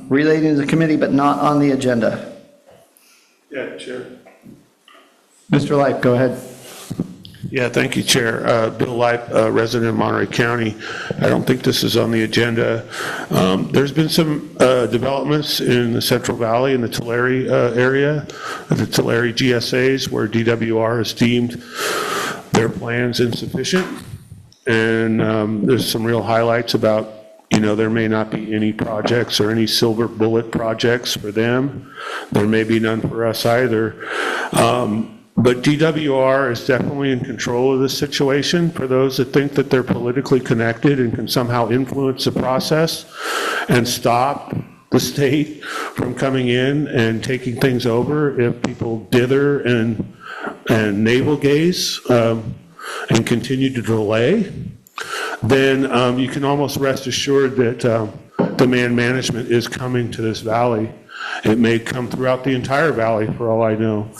relating to the committee but not on the agenda? Yeah, Chair. Mr. Light, go ahead. Yeah, thank you, Chair. Bill Light, resident of Monterey County. I don't think this is on the agenda. There's been some developments in the Central Valley in the Tulare area, the Tulare GSAs, where DWR has deemed their plans insufficient. And there's some real highlights about, there may not be any projects or any silver bullet projects for them. There may be none for us either. But DWR is definitely in control of this situation. For those that think that they're politically connected and can somehow influence the process and stop the state from coming in and taking things over if people dither and navel gaze and continue to delay, then you can almost rest assured that demand management is coming to this valley. It may come throughout the entire valley for all I know.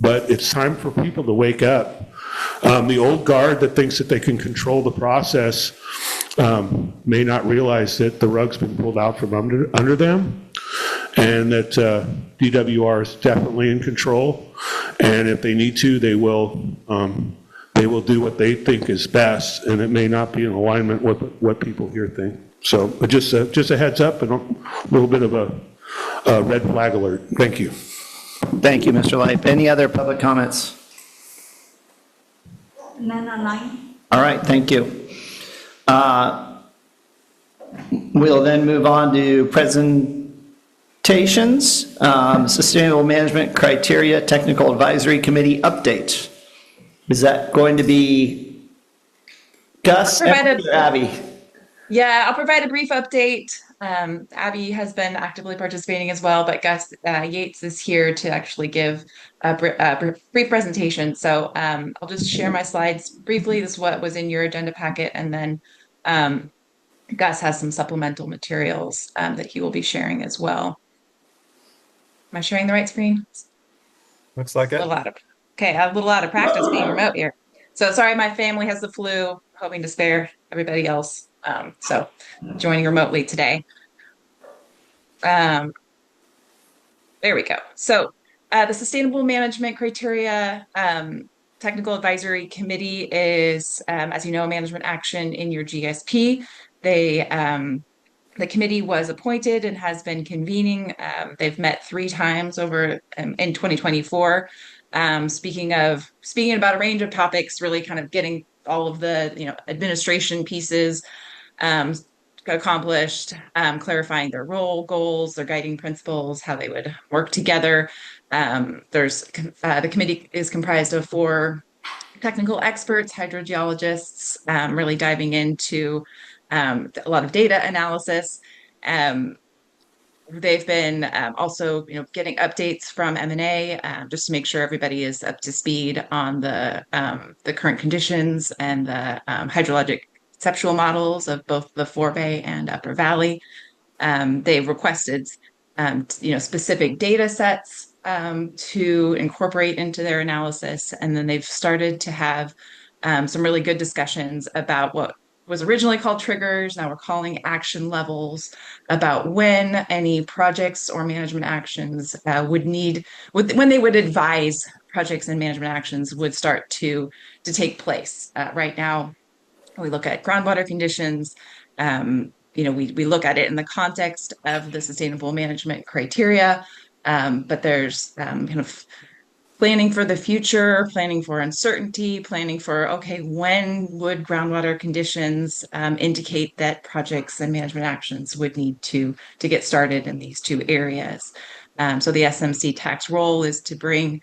But it's time for people to wake up. The old guard that thinks that they can control the process may not realize that the rug's been pulled out from under them, and that DWR is definitely in control. And if they need to, they will do what they think is best, and it may not be in alignment with what people here think. So just a heads up and a little bit of a red flag alert. Thank you. Thank you, Mr. Light. Any other public comments? None online. All right, thank you. We'll then move on to presentations. Sustainable Management Criteria Technical Advisory Committee update. Is that going to be Gus or Abby? Yeah, I'll provide a brief update. Abby has been actively participating as well, but Gus Yates is here to actually give a brief presentation. So I'll just share my slides briefly. This is what was in your agenda packet, and then Gus has some supplemental materials that he will be sharing as well. Am I sharing the right screen? Looks like it. Okay, I have a little out of practice being remote here. So sorry, my family has the flu, hoping to spare everybody else. So joining remotely today. There we go. So the Sustainable Management Criteria Technical Advisory Committee is, as you know, a management action in your GSP. The committee was appointed and has been convening. They've met 3 times over in 2024. Speaking about a range of topics, really kind of getting all of the administration pieces accomplished, clarifying their role, goals, their guiding principles, how they would work together. The committee is comprised of 4 technical experts, hydrogeologists, really diving into a lot of data analysis. They've been also, getting updates from M&A just to make sure everybody is up to speed on the current conditions and the hydrologic conceptual models of both the Forebay and Upper Valley. They've requested, specific data sets to incorporate into their analysis, and then they've started to have some really good discussions about what was originally called triggers, now we're calling action levels, about when any projects or management actions when they would advise projects and management actions would start to take place. Right now, we look at groundwater conditions. We look at it in the context of the sustainable management criteria, but there's kind of planning for the future, planning for uncertainty, planning for, when would groundwater conditions indicate that projects and management actions would need to get started in these 2 areas. So the SMC TAC's role is to bring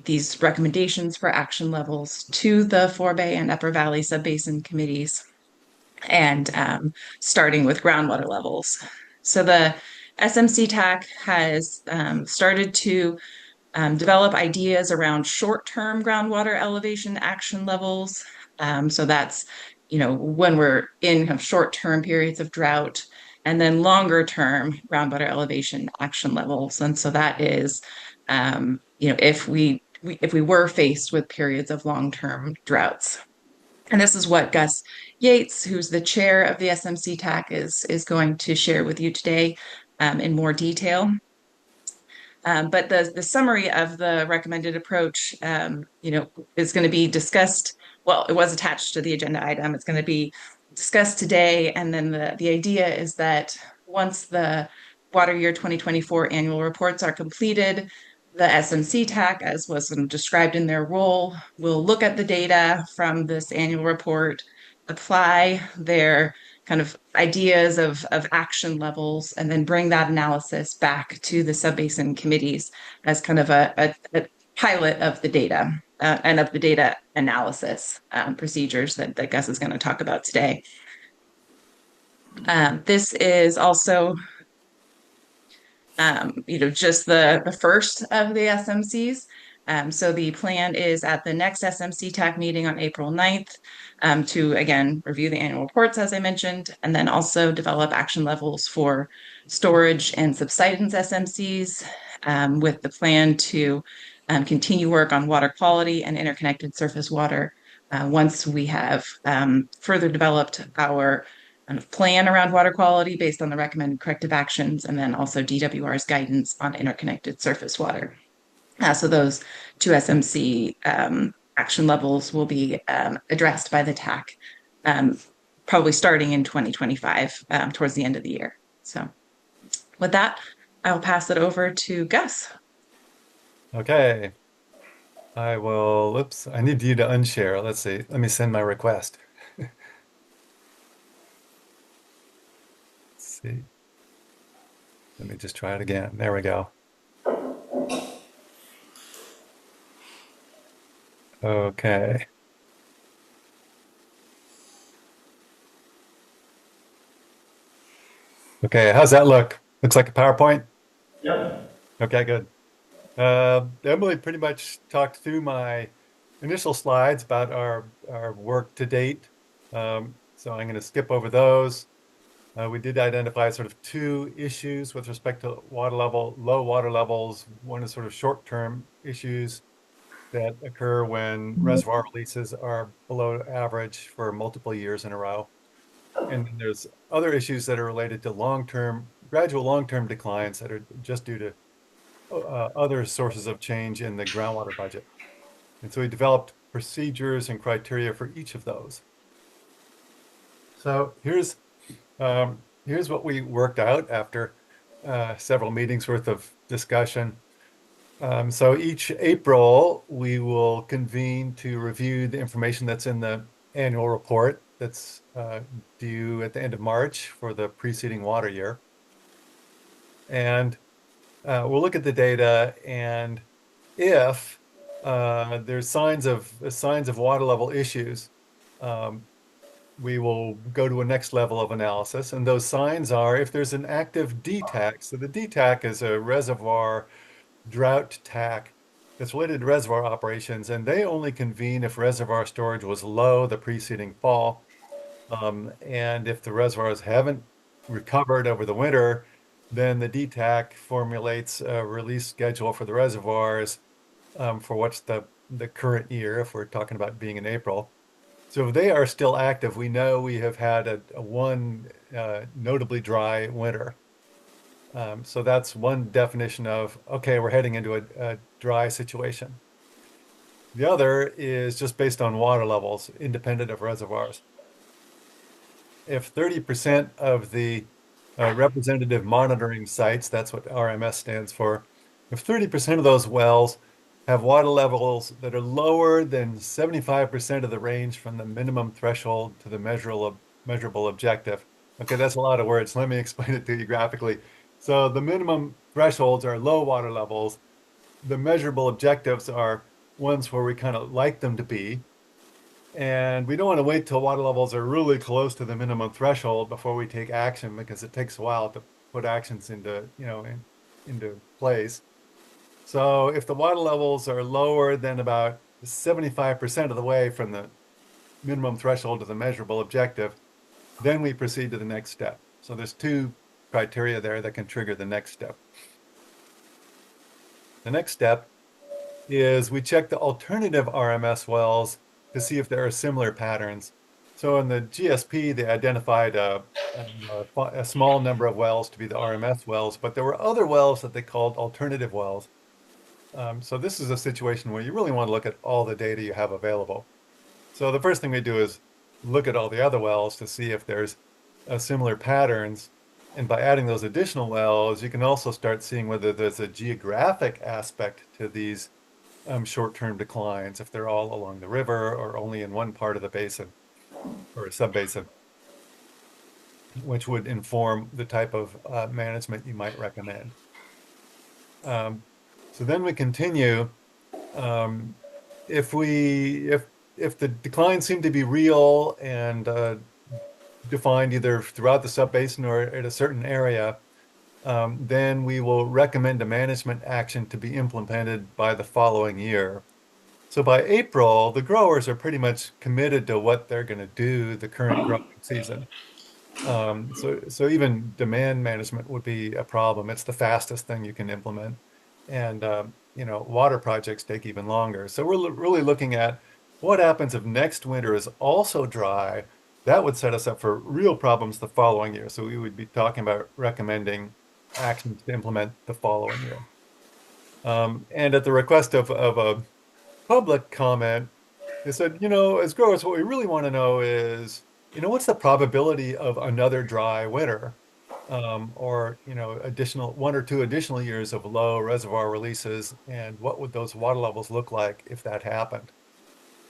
these recommendations for action levels to the Forebay and Upper Valley Subbasin committees, and starting with groundwater levels. So the SMC TAC has started to develop ideas around short-term groundwater elevation action levels. So that's, when we're in kind of short-term periods of drought, and then longer-term groundwater elevation action levels. And so that is, if we were faced with periods of long-term droughts. And this is what Gus Yates, who's the chair of the SMC TAC, is going to share with you today in more detail. But the summary of the recommended approach, is going to be discussed. Well, it was attached to the agenda item. It's going to be discussed today. And then the idea is that once the water year 2024 annual reports are completed, the SMC TAC, as was described in their role, will look at the data from this annual report, apply their kind of ideas of action levels, and then bring that analysis back to the subbasin committees as kind of a pilot of the data and of the data analysis procedures that Gus is going to talk about today. This is also just the first of the SMCs. So the plan is at the next SMC TAC meeting on April 9th to, again, review the annual reports, as I mentioned, and then also develop action levels for storage and subsidence SMCs with the plan to continue work on water quality and interconnected surface water once we have further developed our plan around water quality based on the recommended corrective actions, and then also DWR's guidance on interconnected surface water. So those two SMC action levels will be addressed by the TAC probably starting in 2025 towards the end of the year. So with that, I'll pass it over to Gus. Okay. I will, oops, I need you to unshare. Let's see. Let me send my request. See. Let me just try it again. There we go. Okay. Okay, how's that look? Looks like a PowerPoint? Yep. Okay, good. Emily pretty much talked through my initial slides about our work to date. So I'm going to skip over those. We did identify sort of two issues with respect to water level, low water levels. One is sort of short-term issues that occur when reservoir releases are below average for multiple years in a row. And then there's other issues that are related to gradual long-term declines that are just due to other sources of change in the groundwater budget. And so we developed procedures and criteria for each of those. So here's what we worked out after several meetings worth of discussion. So each April, we will convene to review the information that's in the annual report that's due at the end of March for the preceding water year. And we'll look at the data, and if there's signs of water level issues, we will go to a next level of analysis. And those signs are if there's an active DTAC. So the DTAC is a reservoir drought TAC that's related to reservoir operations, and they only convene if reservoir storage was low the preceding fall. And if the reservoirs haven't recovered over the winter, then the DTAC formulates a release schedule for the reservoirs for what's the current year, if we're talking about being in April. So if they are still active, we know we have had a one notably dry winter. So that's one definition of, okay, we're heading into a dry situation. The other is just based on water levels, independent of reservoirs. If 30% of the representative monitoring sites, that's what RMS stands for, if 30% of those wells have water levels that are lower than 75% of the range from the minimum threshold to the measurable objective. Okay, that's a lot of words. Let me explain it to you graphically. So the minimum thresholds are low water levels. The measurable objectives are ones where we kind of like them to be. And we don't want to wait till water levels are really close to the minimum threshold before we take action, because it takes a while to put actions into place. So if the water levels are lower than about 75% of the way from the minimum threshold to the measurable objective, then we proceed to the next step. So there's two criteria there that can trigger the next step. The next step is we check the alternative RMS wells to see if there are similar patterns. So in the GSP, they identified a small number of wells to be the RMS wells, but there were other wells that they called alternative wells. So this is a situation where you really want to look at all the data you have available. So the first thing we do is look at all the other wells to see if there's similar patterns. And by adding those additional wells, you can also start seeing whether there's a geographic aspect to these short-term declines, if they're all along the river or only in one part of the basin or a sub-basin, which would inform the type of management you might recommend. So then we continue. If the declines seem to be real and defined either throughout the sub-basin or at a certain area, then we will recommend a management action to be implemented by the following year. So by April, the growers are pretty much committed to what they're going to do the current growing season. So even demand management would be a problem. It's the fastest thing you can implement. And, water projects take even longer. So we're really looking at what happens if next winter is also dry. That would set us up for real problems the following year. So we would be talking about recommending actions to implement the following year. And at the request of a public comment, they said, as growers, what we really want to know is, what's the probability of another dry winter? Or, additional 1 or 2 additional years of low reservoir releases, and what would those water levels look like if that happened?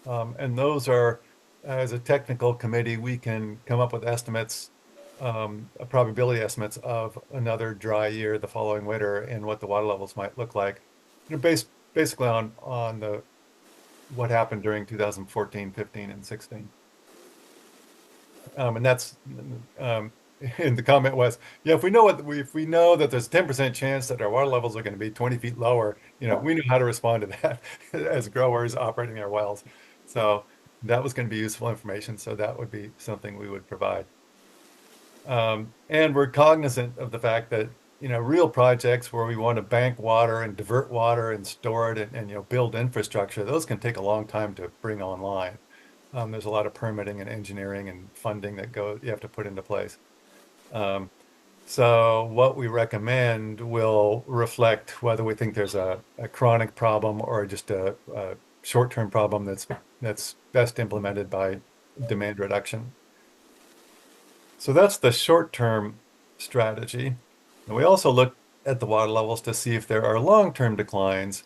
And those are, as a technical committee, we can come up with estimates, probability estimates of another dry year the following winter and what the water levels might look like, based basically on what happened during 2014, 15, and 16. And that's and the comment was, yeah, if we know that there's a 10% chance that our water levels are going to be 20 feet lower, we know how to respond to that as growers operating our wells. So that was going to be useful information. So that would be something we would provide. And we're cognizant of the fact that, real projects where we want to bank water and divert water and store it and build infrastructure, those can take a long time to bring online. There's a lot of permitting and engineering and funding that you have to put into place. So what we recommend will reflect whether we think there's a chronic problem or just a short-term problem that's best implemented by demand reduction. So that's the short-term strategy. And we also look at the water levels to see if there are long-term declines.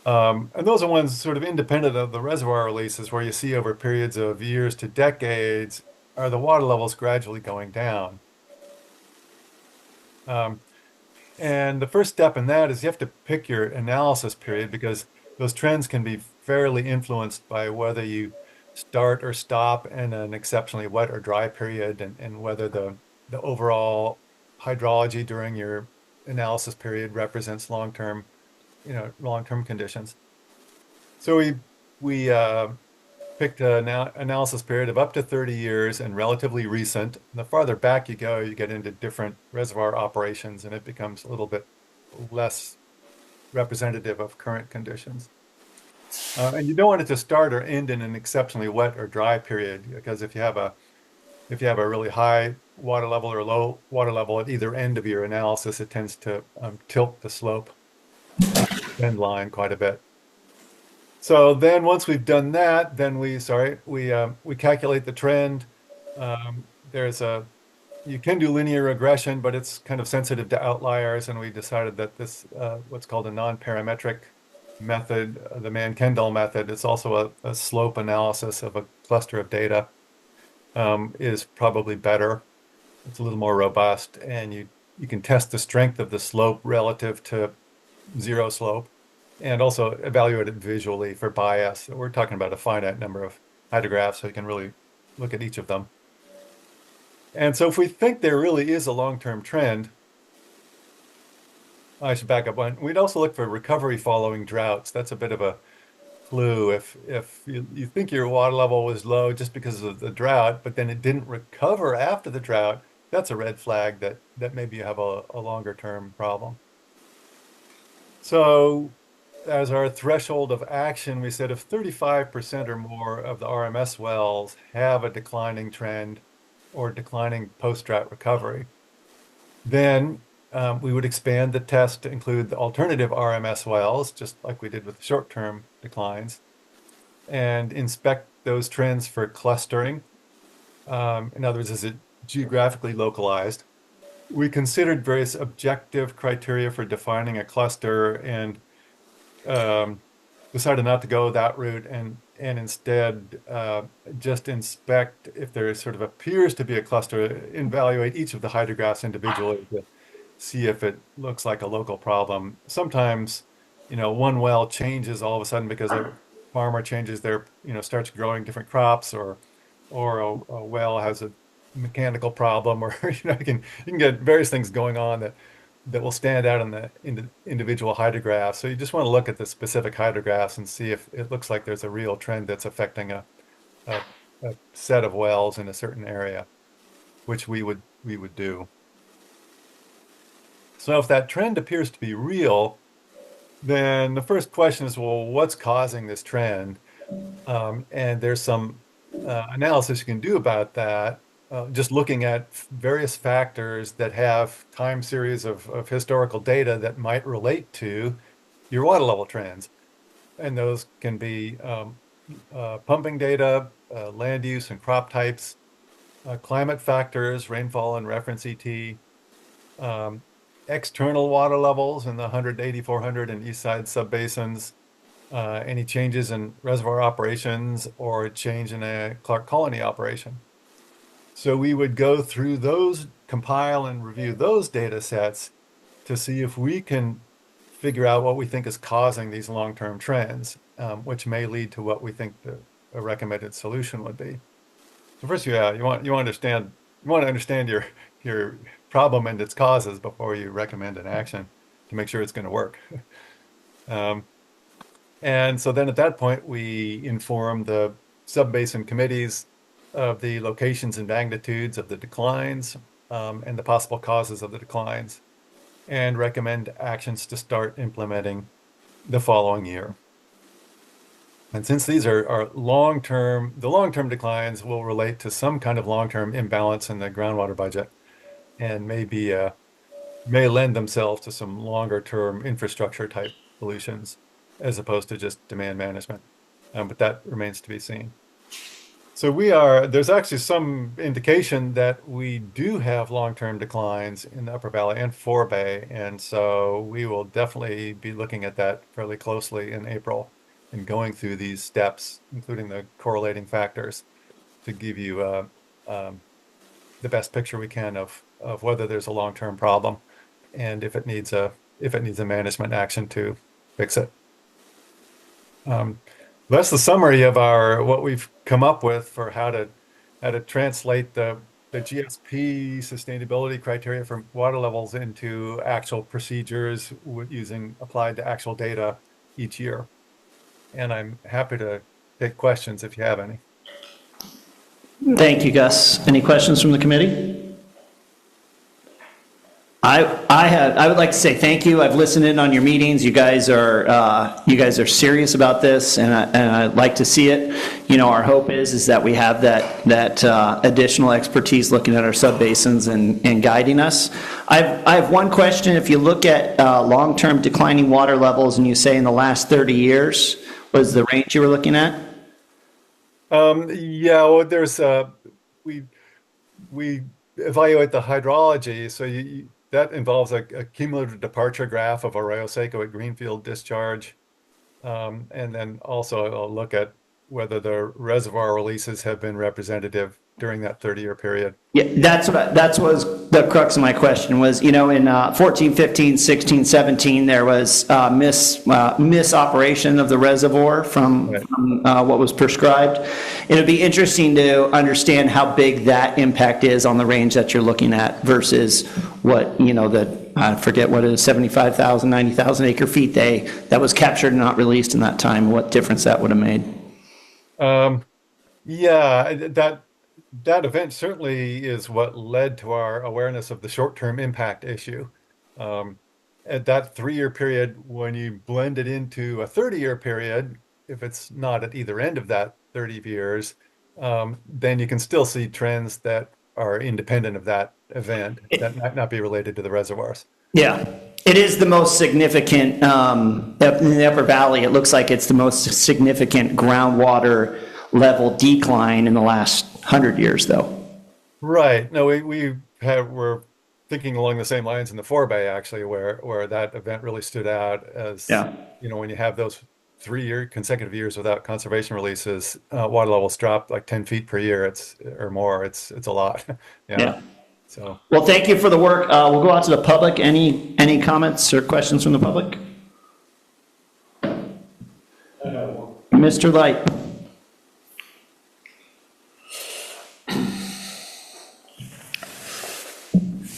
And those are ones sort of independent of the reservoir releases, where you see over periods of years to decades, are the water levels gradually going down? And the first step in that is you have to pick your analysis period, because those trends can be fairly influenced by whether you start or stop in an exceptionally wet or dry period, and whether the overall hydrology during your analysis period represents long-term conditions. So we picked an analysis period of up to 30 years and relatively recent. And the farther back you go, you get into different reservoir operations, and it becomes a little bit less representative of current conditions. And you don't want it to start or end in an exceptionally wet or dry period, because if you have a really high water level or low water level at either end of your analysis, it tends to tilt the slope trend line quite a bit. So then once we've done that, then we calculate the trend. You can do linear regression, but it's kind of sensitive to outliers, and we decided that this what's called a non-parametric method, the Mann-Kendall method, it's also a slope analysis of a cluster of data, is probably better. It's a little more robust, and you can test the strength of the slope relative to zero slope, and also evaluate it visually for bias. We're talking about a finite number of hydrographs, so you can really look at each of them. And so if we think there really is a long-term trend, I should back up one. We'd also look for recovery following droughts. That's a bit of a clue. If you think your water level was low just because of the drought, but then it didn't recover after the drought, that's a red flag that maybe you have a longer term problem. So as our threshold of action, we said if 35% or more of the RMS wells have a declining trend or declining post-drought recovery, then we would expand the test to include the alternative RMS wells, just like we did with short-term declines, and inspect those trends for clustering. In other words, is it geographically localized? We considered various objective criteria for defining a cluster and decided not to go that route and instead just inspect if there sort of appears to be a cluster, evaluate each of the hydrographs individually to see if it looks like a local problem. Sometimes, one well changes all of a sudden because a farmer changes their, starts growing different crops, or a well has a mechanical problem, or you can get various things going on that will stand out in the individual hydrographs. So you just want to look at the specific hydrographs and see if it looks like there's a real trend that's affecting a set of wells in a certain area, which we would do. So if that trend appears to be real, then the first question is, well, what's causing this trend? And there's some analysis you can do about that, just looking at various factors that have time series of historical data that might relate to your water level trends. And those can be pumping data, land use and crop types, climate factors, rainfall and reference ET, external water levels in the 100, 80, 400 and east side subbasins, any changes in reservoir operations or change in a Clark Colony operation. So we would go through those, compile and review those data sets to see if we can figure out what we think is causing these long-term trends, which may lead to what we think a recommended solution would be. So first, you want to understand your problem and its causes before you recommend an action to make sure it's going to work. And so then at that point, we inform the subbasin committees of the locations and magnitudes of the declines, and the possible causes of the declines, and recommend actions to start implementing the following year. And since these are long-term, the long-term declines will relate to some kind of long-term imbalance in the groundwater budget, and may lend themselves to some longer-term infrastructure type solutions as opposed to just demand management. But that remains to be seen. So there's actually some indication that we do have long-term declines in the Upper Valley and Forebay, and so we will definitely be looking at that fairly closely in April and going through these steps, including the correlating factors, to give you the best picture we can of whether there's a long-term problem and if it needs a management action to fix it. That's the summary of what we've come up with for how to translate the GSP sustainability criteria for water levels into actual procedures applied to actual data each year. And I'm happy to take questions if you have any. Thank you, Gus. Any questions from the committee? I would like to say thank you. I've listened in on your meetings. You guys are serious about this, and I'd like to see it. Our hope is that we have that additional expertise looking at our subbasins and guiding us. I have one question. If you look at long-term declining water levels, and you say in the last 30 years was the range you were looking at? Yeah, well, there's we evaluate the hydrology, so that involves a cumulative departure graph of Arroyo Seco at Greenfield discharge, and then also I'll look at whether the reservoir releases have been representative during that 30-year period. Yeah, that was the crux of my question was, in 14, 15, 16, 17, there was misoperation of the reservoir from what was prescribed. It'd be interesting to understand how big that impact is on the range that you're looking at versus what, I forget what it is, 75,000, 90,000 acre feet that was captured and not released in that time, what difference that would have made. Yeah, that event certainly is what led to our awareness of the short-term impact issue. at that 3-year period, when you blend it into a 30-year period, if it's not at either end of that 30 years, then you can still see trends that are independent of that event that might not be related to the reservoirs. Yeah, it is the most significant, up in the Upper Valley, it looks like it's the most significant groundwater level decline in the last 100 years, though. Right. No, we're thinking along the same lines in the forebay, actually, where that event really stood out as, Yeah. when you have those 3-year consecutive years without conservation releases, water levels drop like 10 feet per year, or more. It's a lot. Yeah. Yeah. So, Well, thank you for the work. We'll go out to the public. Any comments or questions from the public? Mr. Light.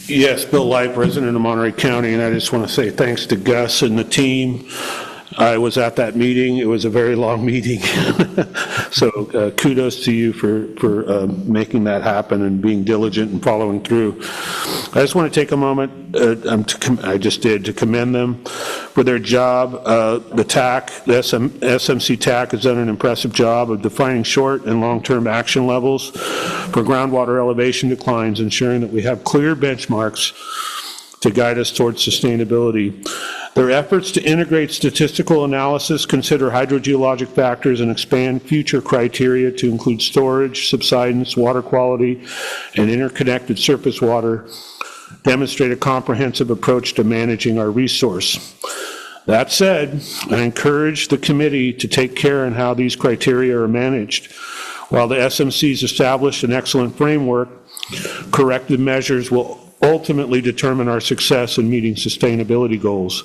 Yes, Bill Light, resident of Monterey County, and I just want to say thanks to Gus and the team. I was at that meeting. It was a very long meeting. So kudos to you for making that happen and being diligent and following through. I just want to take a moment, I just did, to commend them for their job. The SMC TAC has done an impressive job of defining short and long-term action levels for groundwater elevation declines, ensuring that we have clear benchmarks to guide us towards sustainability. Their efforts to integrate statistical analysis, consider hydrogeologic factors, and expand future criteria to include storage, subsidence, water quality, and interconnected surface water demonstrate a comprehensive approach to managing our resource. That said, I encourage the committee to take care in how these criteria are managed. While the SMC's established an excellent framework, corrective measures will ultimately determine our success in meeting sustainability goals.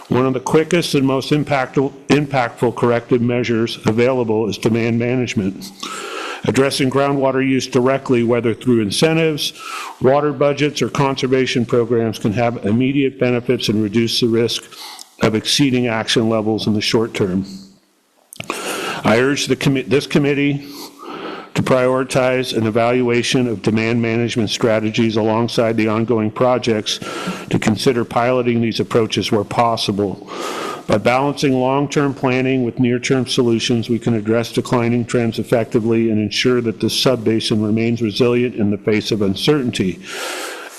One of the quickest and most impactful corrective measures available is demand management. Addressing groundwater use directly, whether through incentives, water budgets, or conservation programs, can have immediate benefits and reduce the risk of exceeding action levels in the short term. I urge this committee to prioritize an evaluation of demand management strategies alongside the ongoing projects, to consider piloting these approaches where possible. By balancing long-term planning with near-term solutions, we can address declining trends effectively and ensure that the subbasin remains resilient in the face of uncertainty,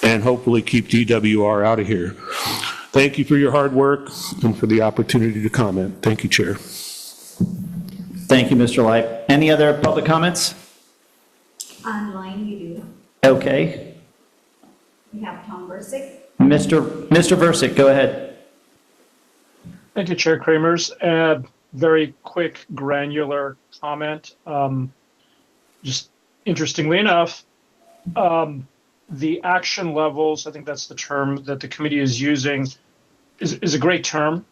and hopefully keep DWR out of here. Thank you for your hard work and for the opportunity to comment. Thank you, Chair. Thank you, Mr. Light. Any other public comments? Online, you do. Okay. We have Tom Bursick. Mr. Versick, go ahead. Thank you, Chair Kramers. Very quick, granular comment. Just interestingly enough, the action levels, I think that's the term that the committee is using, is a great term.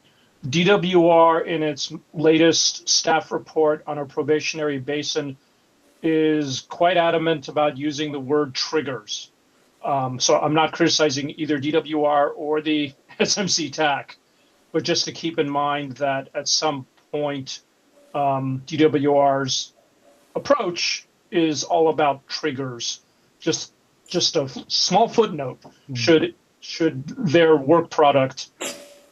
DWR, in its latest staff report on our probationary basin, is quite adamant about using the word triggers. So I'm not criticizing either DWR or the SMC TAC, but just to keep in mind that at some point, DWR's approach is all about triggers. Just a small footnote: should their work product,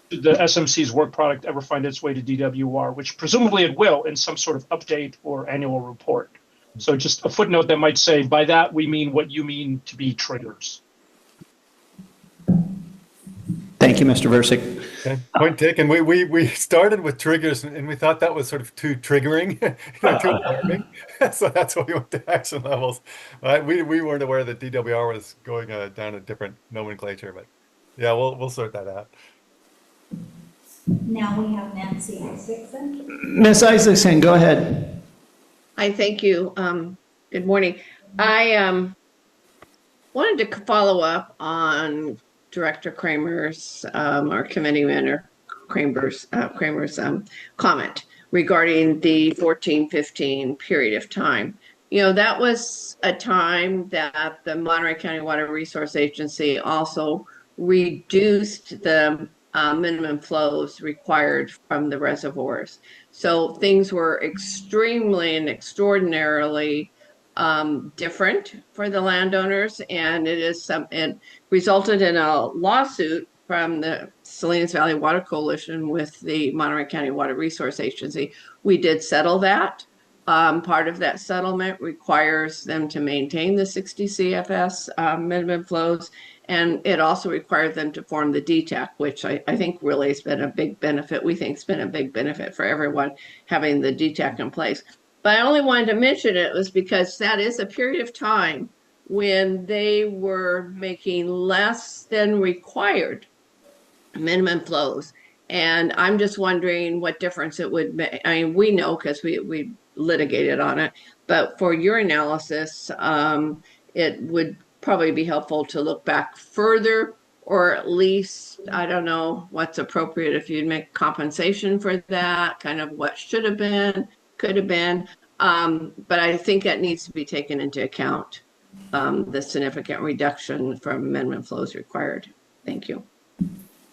the SMC's work product, ever find its way to DWR, which presumably it will in some sort of update or annual report. So just a footnote that might say, by that we mean what you mean to be triggers. Thank you, Mr. Versick. okay. Point taken. We started with triggers and we thought that was sort of too triggering, too alarming. So that's why we went to action levels. We weren't aware that DWR was going down a different nomenclature, but yeah, we'll sort that out. Now we have Nancy Isaacson. Ms. Isaacson, go ahead. Hi, thank you. Good morning. I wanted to follow up on Director Kramer's, our committee member Kramer's comment regarding the 14-15 period of time. You know, that was a time that the Monterey County Water Resource Agency also reduced the minimum flows required from the reservoirs. So things were extremely and extraordinarily different for the landowners, and it resulted in a lawsuit from the Salinas Valley Water Coalition with the Monterey County Water Resource Agency. We did settle that. Part of that settlement requires them to maintain the 60 CFS minimum flows, and it also required them to form the DTEC, which I think really has been a big benefit. We think it's been a big benefit for everyone having the DTEC in place. But I only wanted to mention it was because that is a period of time when they were making less than required minimum flows. And I'm just wondering what difference it would make. I mean, we know because we litigated on it, but for your analysis, it would probably be helpful to look back further, or at least, I don't know what's appropriate if you'd make compensation for that, kind of what should have been, could have been. But I think that needs to be taken into account, the significant reduction from minimum flows required. Thank you.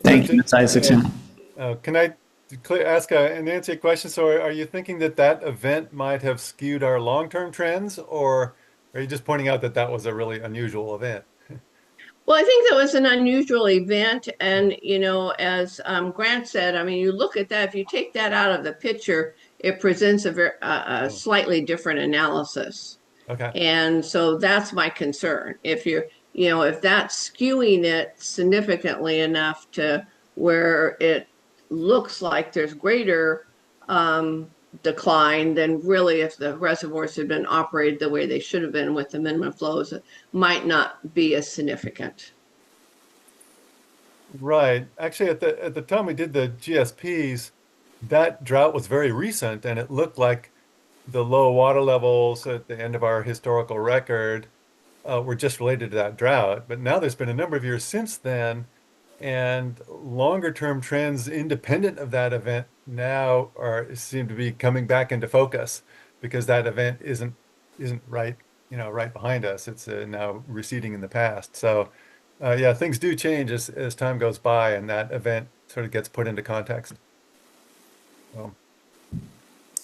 Thank you, Ms. Isaacson. Can I ask Nancy a question? So are you thinking that that event might have skewed our long-term trends, or are you just pointing out that that was a really unusual event? Well, I think that was an unusual event. And, as Grant said, I mean, you look at that, if you take that out of the picture, it presents a slightly different analysis. Okay. And so that's my concern. If if that's skewing it significantly enough to where it looks like there's greater decline, then really if the reservoirs had been operated the way they should have been with the minimum flows, it might not be as significant. Right. Actually, at the time we did the GSPs, that drought was very recent, and it looked like the low water levels at the end of our historical record were just related to that drought. But now there's been a number of years since then, and longer term trends independent of that event now seem to be coming back into focus, because that event isn't right behind us. It's now receding in the past. So yeah, things do change as time goes by, and that event sort of gets put into context.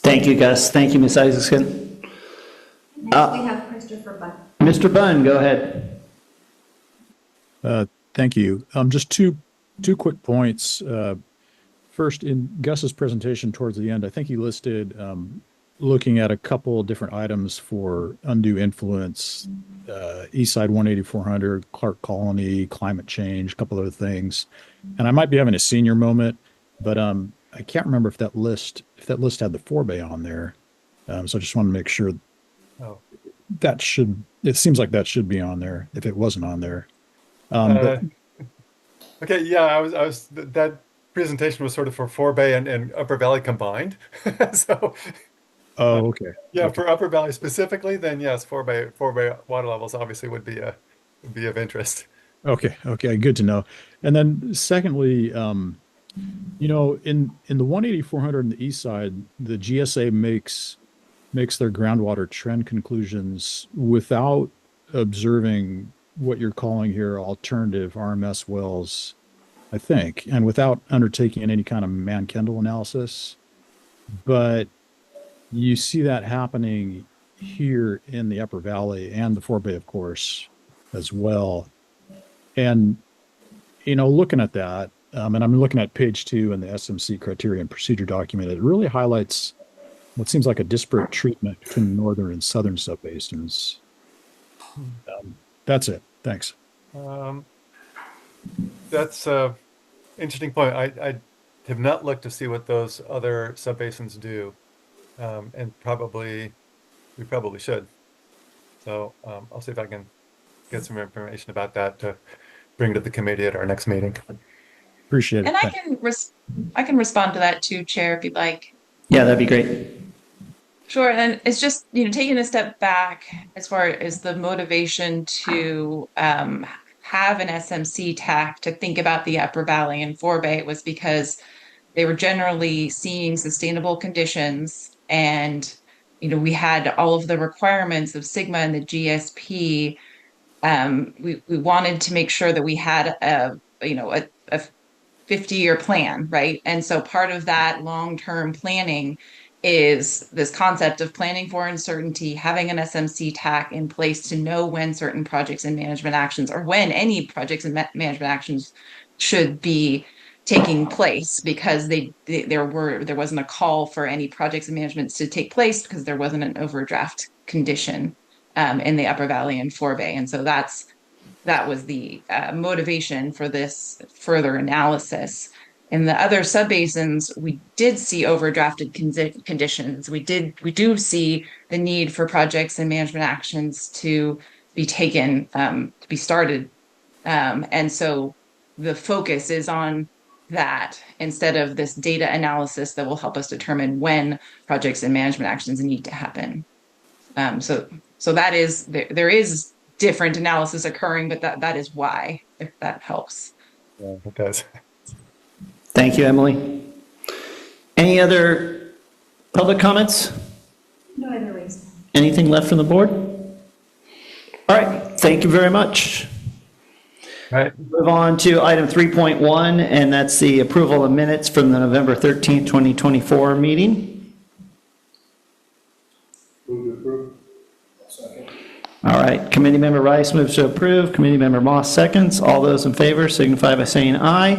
Thank you, Gus. Thank you, Ms. Isaacson. Next, we have Christopher Bunn. Mr. Bunn, go ahead. Thank you. Just two quick points. First, in Gus's presentation towards the end, I think he listed looking at a couple of different items for undue influence, Eastside 18400, Clark Colony, climate change, a couple other things. And I might be having a senior moment, but I can't remember if that list had the forebay on there. So I just want to make sure it seems like that should be on there if it wasn't on there. Okay, yeah, I was that presentation was sort of for Forebay and Upper Valley combined. So okay. yeah, Okay. for Upper Valley specifically, then yes, Forebay water levels obviously would be of interest. Okay, good to know. And then secondly, in the 18400 in the east side, the GSA makes their groundwater trend conclusions without observing what you're calling here alternative RMS wells, I think, and without undertaking any kind of Mann-Kendall analysis. But you see that happening here in the Upper Valley and the Forebay, of course, as well. And, looking at that, and I'm looking at page 2 in the SMC criteria and procedure document, it really highlights what seems like a disparate treatment between northern and southern subbasins. That's it. Thanks. That's an interesting point. I have not looked to see what those other subbasins do, and we probably should. So I'll see if I can get some information about that to bring to the committee at our next meeting. Appreciate it. And I can respond to that too, Chair, if you'd like. Yeah, that'd be great. Sure, and it's just, taking a step back as far as the motivation to have an SMC TAC to think about the Upper Valley and Forebay was because they were generally seeing sustainable conditions, and we had all of the requirements of Sigma and the GSP. We wanted to make sure that we had a 50-year plan, right? And so part of that long-term planning is this concept of planning for uncertainty, having an SMC TAC in place to know when certain projects and management actions, or when any projects and management actions should be taking place, because there wasn't a call for any projects and managements to take place because there wasn't an overdraft condition in the Upper Valley and Forebay. And so that was the motivation for this further analysis. In the other subbasins, we did see overdrafted conditions. We do see the need for projects and management actions to be taken, to be started. And so the focus is on that instead of this data analysis that will help us determine when projects and management actions need to happen. So that is, there is different analysis occurring, but that is why, if that helps. Yeah, it does. Thank you, Emily. Any other public comments? No other reason. Anything left from the board? All right, thank you very much. Right. Move on to item 3.1, and that's the approval of minutes from the November 13th, 2024 meeting. All right, Committee Member Rice moves to approve, Committee Member Moss seconds. All those in favor signify by saying aye.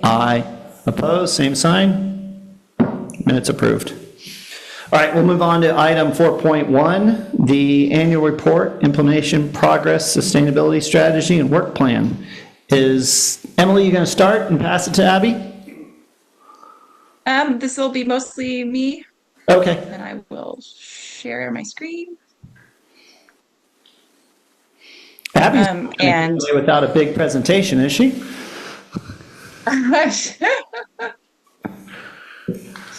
Aye. Opposed, same sign. Minutes approved. All right, we'll move on to item 4.1, the annual report, implementation, progress, sustainability strategy, and work plan. Is Emily, you going to start and pass it to Abby? This will be mostly me, Okay. and I will share my screen. Abby's And without a big presentation, is she?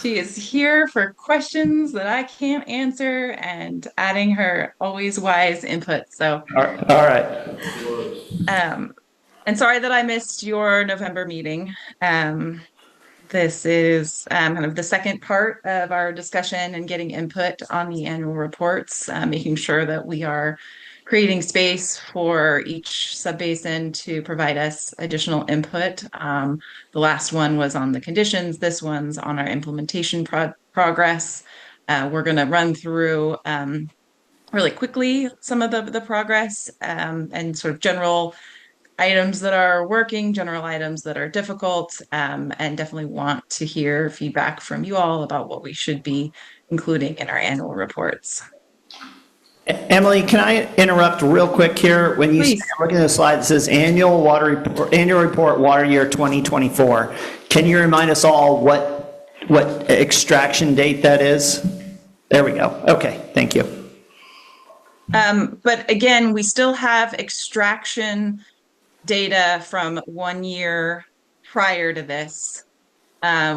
she is here for questions that I can't answer and adding her always wise input. So, All right. and sorry that I missed your November meeting. This is kind of the second part of our discussion and getting input on the annual reports, making sure that we are creating space for each subbasin to provide us additional input. The last one was on the conditions. This one's on our implementation progress. We're going to run through really quickly some of the progress and sort of general items that are working, general items that are difficult, and definitely want to hear feedback from you all about what we should be including in our annual reports. Emily, can I interrupt real quick here? When you look at the slide that says annual report water year 2024, can you remind us all what extraction date that is? There we go. Okay, thank you. But again, we still have extraction data from 1 year prior to this,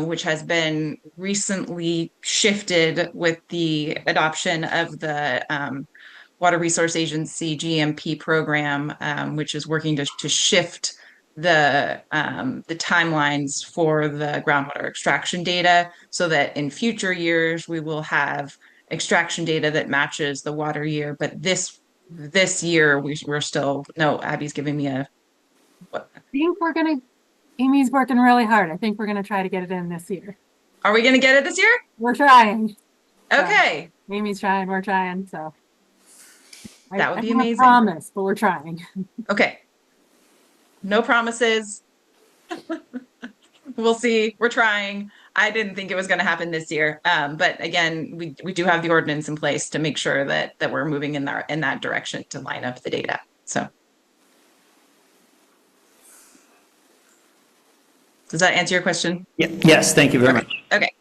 which has been recently shifted with the adoption of the Water Resource Agency GMP program, which is working to shift the timelines for the groundwater extraction data so that in future years we will have extraction data that matches the water year. But this year we're still, no, Abby's giving me a, what? I think Amy's working really hard. I think we're gonna try to get it in this year. Are we gonna get it this year? We're trying. Okay. Amy's trying, we're trying, so. That would be I can't amazing. promise, but we're trying. Okay. No promises. We'll see. We're trying. I didn't think it was going to happen this year. But again, we do have the ordinance in place to make sure that we're moving in that direction to line up the data. So does that answer your question? Yes, thank you very much. Okay,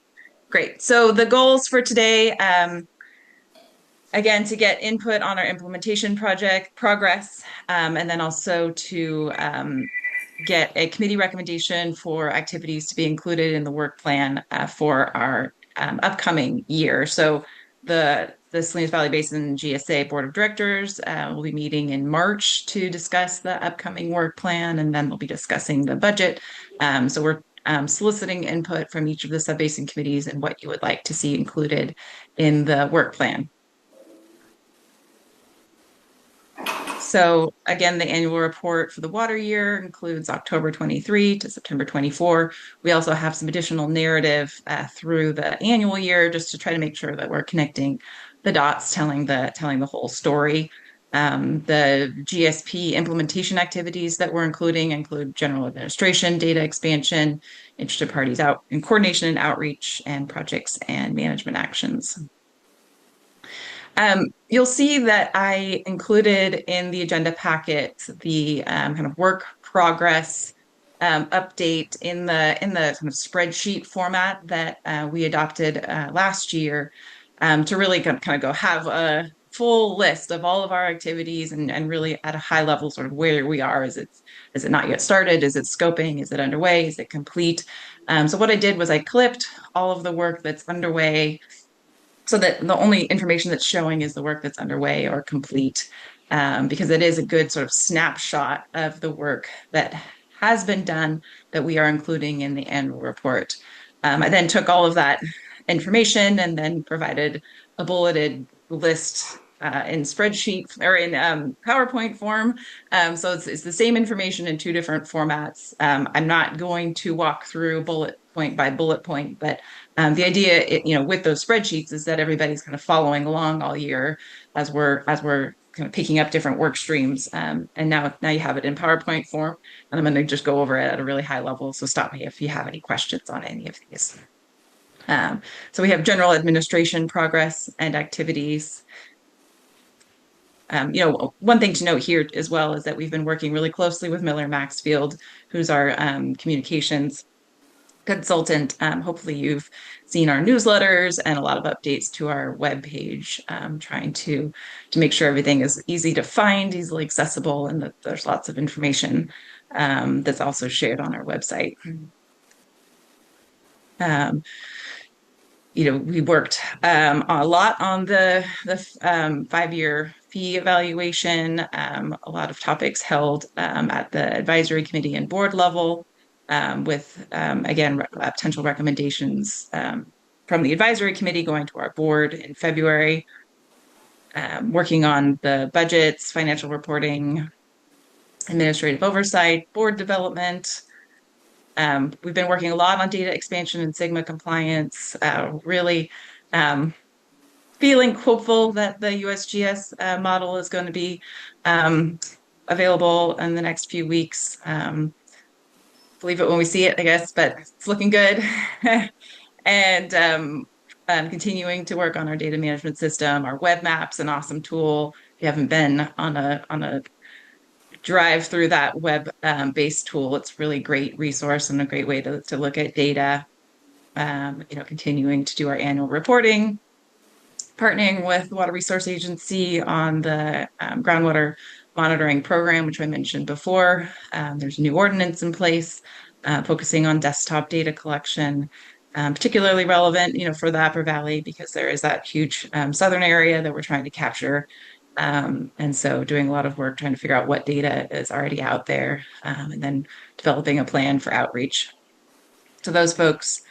great. So the goals for today, again, to get input on our implementation project progress, and then also to get a committee recommendation for activities to be included in the work plan for our upcoming year. So the Salinas Valley Basin GSA Board of Directors will be meeting in March to discuss the upcoming work plan, and then we'll be discussing the budget. So we're soliciting input from each of the subbasin committees and what you would like to see included in the work plan. So again, the annual report for the water year includes October 23 to September 24. We also have some additional narrative through the annual year just to try to make sure that we're connecting the dots, telling the whole story. The GSP implementation activities that we're including include general administration, data expansion, interested parties out in coordination and outreach, and projects and management actions. You'll see that I included in the agenda packet the kind of work progress update in the kind of spreadsheet format that we adopted last year to really kind of go have a full list of all of our activities and really at a high level sort of where we are. Is it not yet started? Is it scoping? Is it underway? Is it complete? So what I did was I clipped all of the work that's underway so that the only information that's showing is the work that's underway or complete, because it is a good sort of snapshot of the work that has been done that we are including in the annual report. I then took all of that information and then provided a bulleted list in spreadsheet or in PowerPoint form. So it's the same information in two different formats. I'm not going to walk through bullet point by bullet point, but the idea, with those spreadsheets is that everybody's kind of following along all year as we're kind of picking up different work streams. And now you have it in PowerPoint form, and I'm going to just go over it at a really high level. So stop me if you have any questions on any of these. So we have general administration progress and activities. One thing to note here as well is that we've been working really closely with Miller Maxfield, who's our communications consultant. Hopefully you've seen our newsletters and a lot of updates to our webpage, trying to make sure everything is easy to find, easily accessible, and that there's lots of information that's also shared on our website. We worked a lot on the 5-year fee evaluation, a lot of topics held at the advisory committee and board level, with, again, potential recommendations from the advisory committee going to our board in February, working on the budgets, financial reporting, administrative oversight, board development. We've been working a lot on data expansion and Sigma compliance, really feeling hopeful that the USGS model is going to be available in the next few weeks. Believe it when we see it, I guess, but it's looking good. And continuing to work on our data management system, our web maps, an awesome tool. If you haven't been on a drive through that web-based tool, it's really great resource and a great way to look at data. Continuing to do our annual reporting, partnering with the Water Resource Agency on the groundwater monitoring program, which I mentioned before. There's a new ordinance in place, focusing on desktop data collection, particularly relevant, for the Upper Valley, because there is that huge southern area that we're trying to capture. And so doing a lot of work trying to figure out what data is already out there, and then developing a plan for outreach to those folks,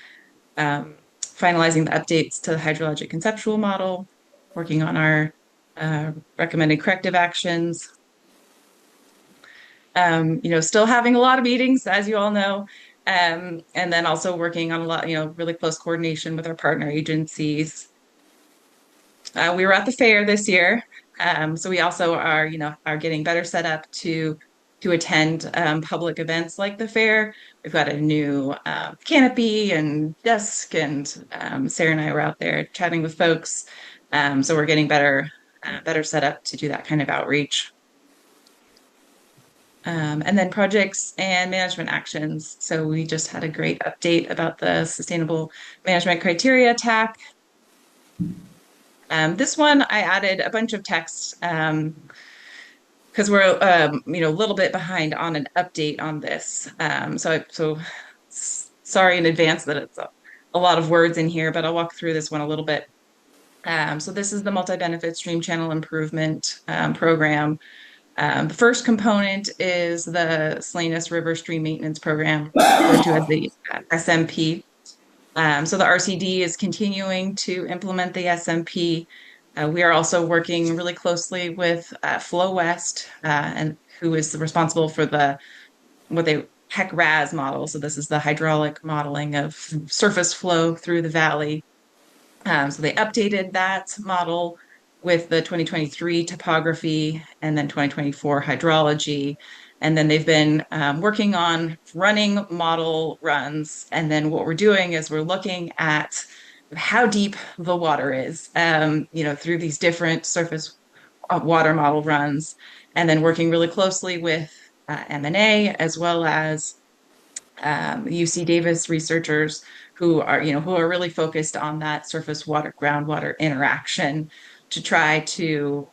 finalizing the updates to the hydrologic conceptual model, working on our recommended corrective actions. Still having a lot of meetings, as you all know, and then also working on a lot, really close coordination with our partner agencies. We were at the fair this year, so we also are getting better set up to attend public events like the fair. We've got a new canopy and desk, and Sarah and I were out there chatting with folks. So we're getting better set up to do that kind of outreach. And then projects and management actions. So we just had a great update about the Sustainable Management Criteria TAC. This one, I added a bunch of text because we're a little bit behind on an update on this. So sorry in advance that it's a lot of words in here, but I'll walk through this one a little bit. So this is the multi-benefit stream channel improvement program. The first component is the Salinas River Stream Maintenance Program, referred to as the SMP. So the RCD is continuing to implement the SMP. We are also working really closely with Flow West, and who is responsible for what they HEC-RAS model. So this is the hydraulic modeling of surface flow through the valley. So they updated that model with the 2023 topography and then 2024 hydrology. And then they've been working on running model runs. And then what we're doing is we're looking at how deep the water is, through these different surface water model runs, and then working really closely with M&A as well as UC Davis researchers who are really focused on that surface water groundwater interaction to try to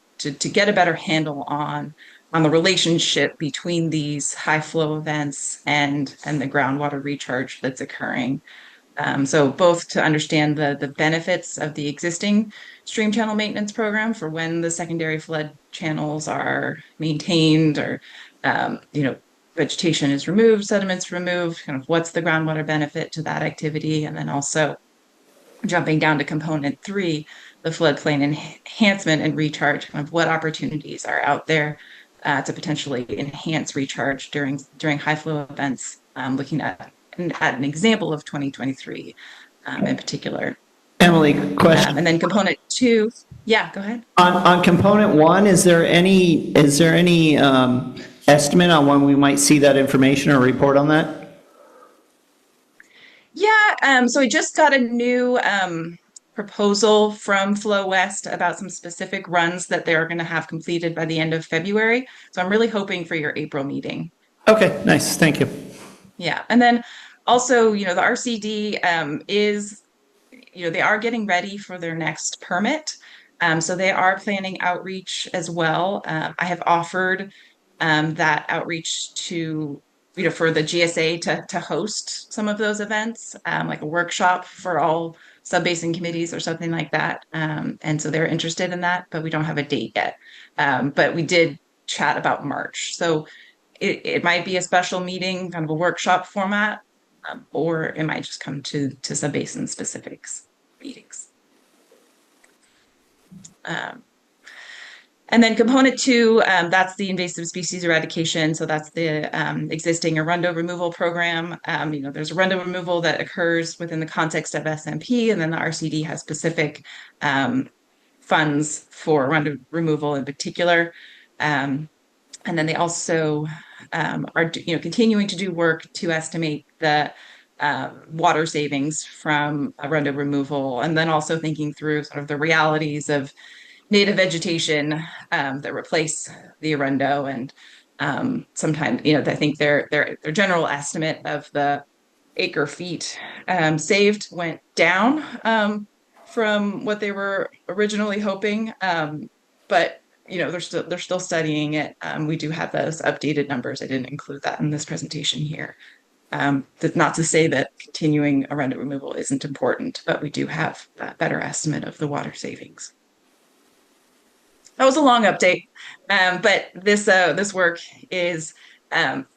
get a better handle on the relationship between these high flow events and the groundwater recharge that's occurring. So both to understand the benefits of the existing stream channel maintenance program for when the secondary flood channels are maintained or vegetation is removed, sediments removed, kind of what's the groundwater benefit to that activity, and then also jumping down to component 3, the floodplain enhancement and recharge, kind of what opportunities are out there to potentially enhance recharge during high flow events, looking at an example of 2023 in particular. Emily, question. And then component 2, yeah, go ahead. On component 1, is there any estimate on when we might see that information or report on that? Yeah, so we just got a new proposal from Flow West about some specific runs that they're going to have completed by the end of February. So I'm really hoping for your April meeting. Okay, nice. Thank you. Yeah, and then also, the RCD is, they are getting ready for their next permit. So they are planning outreach as well. I have offered that outreach to, for the GSA to host some of those events, like a workshop for all sub-basin committees or something like that. And so they're interested in that, but we don't have a date yet. But we did chat about March. So it might be a special meeting, kind of a workshop format, or it might just come to sub-basin specifics meetings. And then component 2, that's the invasive species eradication. So that's the existing Arundo removal program. There's Arundo removal that occurs within the context of SMP, and then the RCD has specific funds for Arundo removal in particular. And then they also are continuing to do work to estimate the water savings from Arundo removal, and then also thinking through sort of the realities of native vegetation that replace the Arundo. And sometimes, I think their general estimate of the acre feet saved went down from what they were originally hoping. But they're still studying it. We do have those updated numbers. I didn't include that in this presentation here. That's not to say that continuing Arundo removal isn't important, but we do have a better estimate of the water savings. That was a long update, but this work is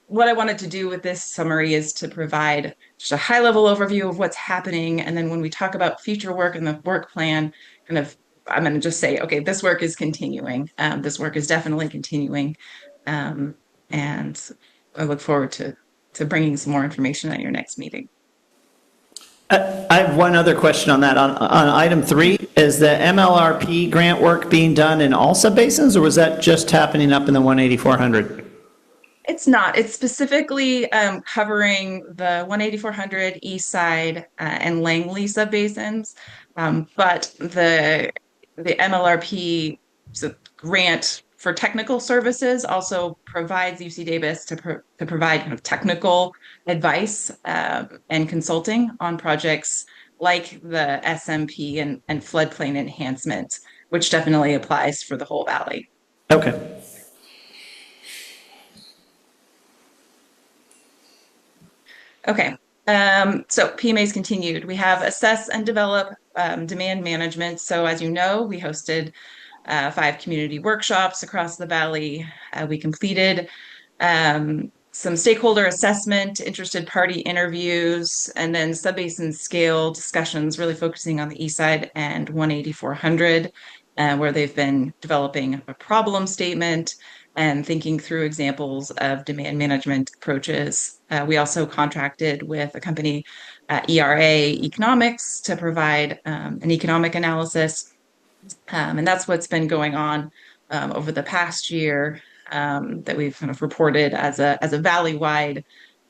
what I wanted to do with this summary is to provide just a high-level overview of what's happening, and then when we talk about future work and the work plan, I'm going to just say, okay, this work is continuing. This work is definitely continuing, and I look forward to bringing some more information at your next meeting. I have one other question on that. On item 3, is the MLRP grant work being done in all subbasins, or was that just happening up in the 18400? It's not. It's specifically covering the 18400 East Side and Langley subbasins, but the MLRP grant for technical services also provides UC Davis to provide kind of technical advice and consulting on projects like the SMP and floodplain enhancement, which definitely applies for the whole valley. Okay. Okay. So PMA's continued. We have assess and develop demand management. So as you know, we hosted 5 community workshops across the valley. We completed some stakeholder assessment, interested party interviews, and then subbasin scale discussions, really focusing on the East Side and 18400. where they've been developing a problem statement and thinking through examples of demand management approaches. We also contracted with a company, ERA Economics, to provide an economic analysis. And that's what's been going on over the past year, that we've kind of reported as a valley-wide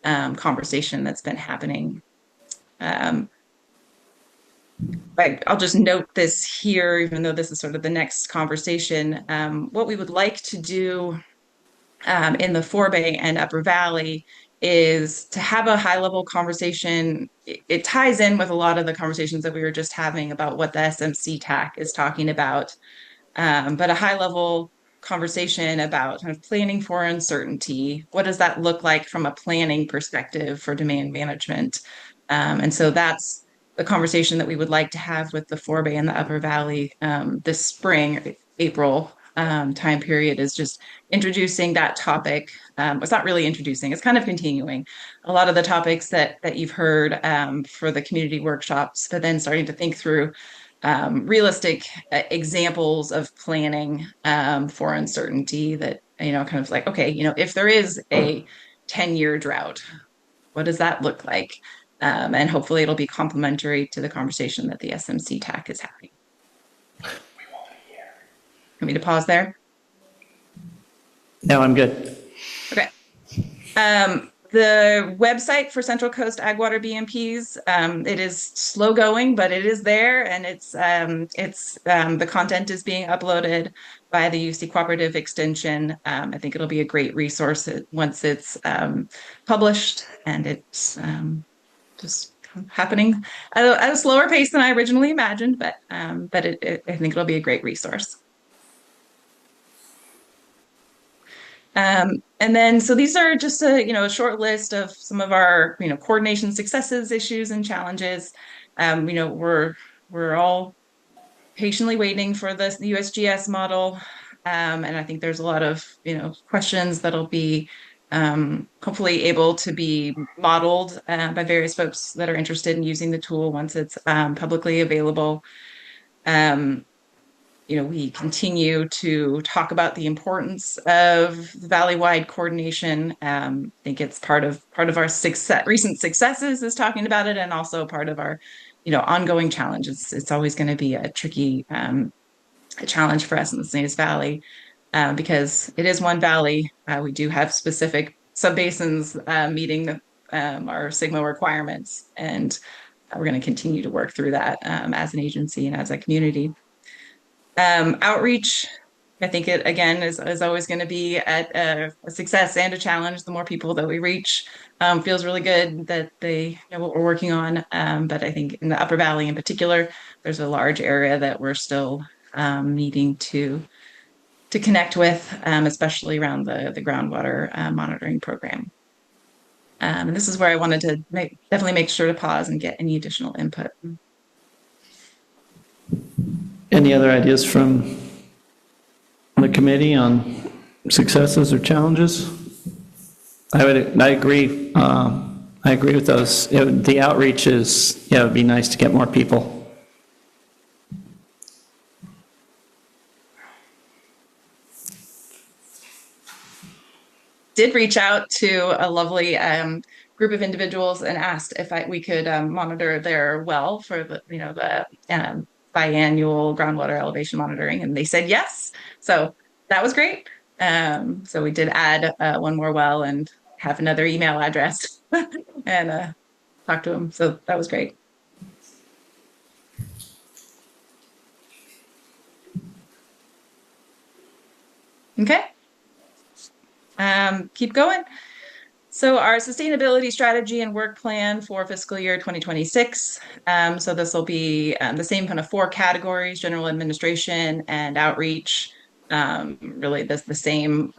conversation that's been happening. I'll just note this here, even though this is sort of the next conversation. What we would like to do in the Forebay and Upper Valley is to have a high-level conversation. It ties in with a lot of the conversations that we were just having about what the SMC TAC is talking about, but a high-level conversation about kind of planning for uncertainty. What does that look like from a planning perspective for demand management? And so that's the conversation that we would like to have with the Forebay and the Upper Valley this spring, April time period, is just introducing that topic. It's not really introducing, it's kind of continuing a lot of the topics that you've heard for the community workshops, but then starting to think through realistic examples of planning for uncertainty that, kind of like, okay, if there is a 10-year drought, what does that look like? And hopefully it'll be complementary to the conversation that the SMC TAC is having. Want me to pause there? No, I'm good. Okay. The website for Central Coast Agwater BMPs, it is slow going, but it is there, and it's the content is being uploaded by the UC Cooperative Extension. I think it'll be a great resource once it's published, and it's just happening at a slower pace than I originally imagined, but I think it'll be a great resource. And then, so these are just a short list of some of our, coordination successes, issues, and challenges. We're all patiently waiting for the USGS model. And I think there's a lot of, questions that'll be hopefully able to be modeled by various folks that are interested in using the tool once it's publicly available. We continue to talk about the importance of valley-wide coordination. I think it's part of our recent successes is talking about it, and also part of our, ongoing challenges. It's always going to be a tricky a challenge for us in the Salinas Valley because it is one valley. We do have specific subbasins meeting our SGMA requirements, and we're going to continue to work through that as an agency and as a community. Outreach, I think it again is always going to be a success and a challenge. The more people that we reach, feels really good that they know what we're working on. But I think in the Upper Valley in particular, there's a large area that we're still needing to connect with, especially around the groundwater monitoring program. And this is where I wanted to definitely make sure to pause and get any additional input. Any other ideas from the committee on successes or challenges? I agree. I agree with those. The outreach is, it would be nice to get more people. Did reach out to a lovely group of individuals and asked if we could monitor their well for the biannual groundwater elevation monitoring, and they said yes. So that was great. So we did add one more well and have another email address and talk to them. So that was great. Okay. Keep going. So our sustainability strategy and work plan for fiscal year 2026. So this will be the same kind of 4 categories: general administration and outreach. Really, that's the same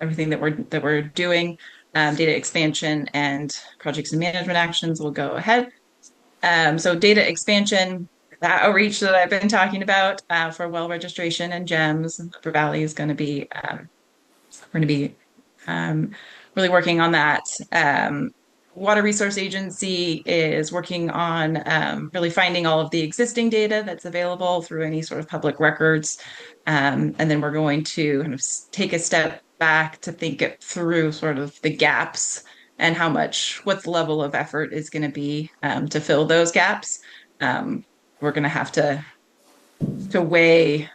everything that we're doing. Data expansion and projects and management actions will go ahead. So data expansion, the outreach that I've been talking about for well registration and GEMS, Upper Valley is going to be really working on that. Water Resource Agency is working on really finding all of the existing data that's available through any sort of public records. And then we're going to kind of take a step back to think it through sort of the gaps and what the level of effort is going to be to fill those gaps. We're going to have to weigh,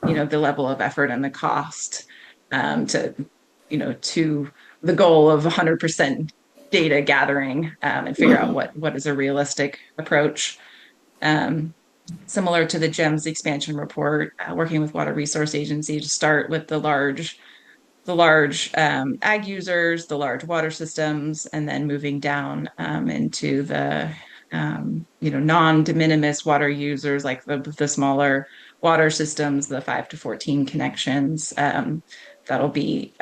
the level of effort and the cost to the goal of 100% data gathering and figure out what is a realistic approach. Similar to the GEMS expansion report, working with Water Resource Agency to start with the large ag users, the large water systems, and then moving down into the non-de minimis water users, like the smaller water systems, the 5 to 14 connections. That'll be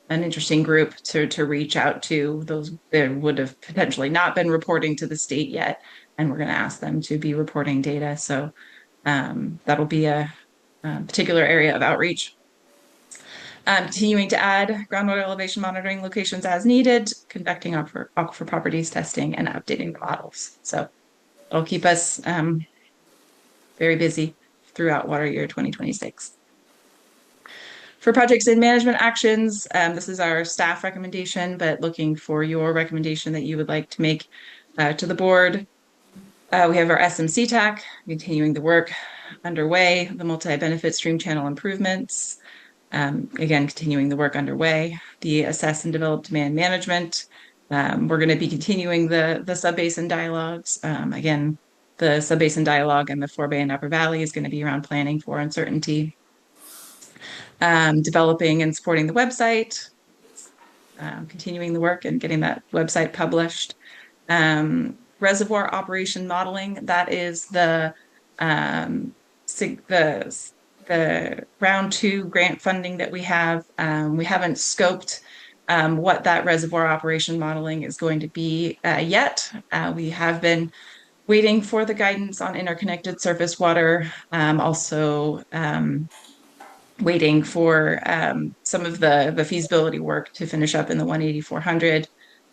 an interesting group to reach out to. Those that would have potentially not been reporting to the state yet, and we're going to ask them to be reporting data. So that'll be a particular area of outreach. Continuing to add groundwater elevation monitoring locations as needed, conducting aquifer properties testing, and updating the models. So it'll keep us very busy throughout water year 2026. For projects and management actions, this is our staff recommendation, but looking for your recommendation that you would like to make to the board. We have our SMC TAC, continuing the work underway, the multi-benefit stream channel improvements, again, continuing the work underway, the assess and develop demand management. We're going to be continuing the sub-basin dialogues. Again, the sub-basin dialogue and the Forebay and Upper Valley is going to be around planning for uncertainty. Developing and supporting the website, continuing the work and getting that website published. Reservoir operation modeling, that is the round 2 grant funding that we have. We haven't scoped what that reservoir operation modeling is going to be yet. We have been waiting for the guidance on interconnected surface water, also waiting for some of the feasibility work to finish up in the 180-400.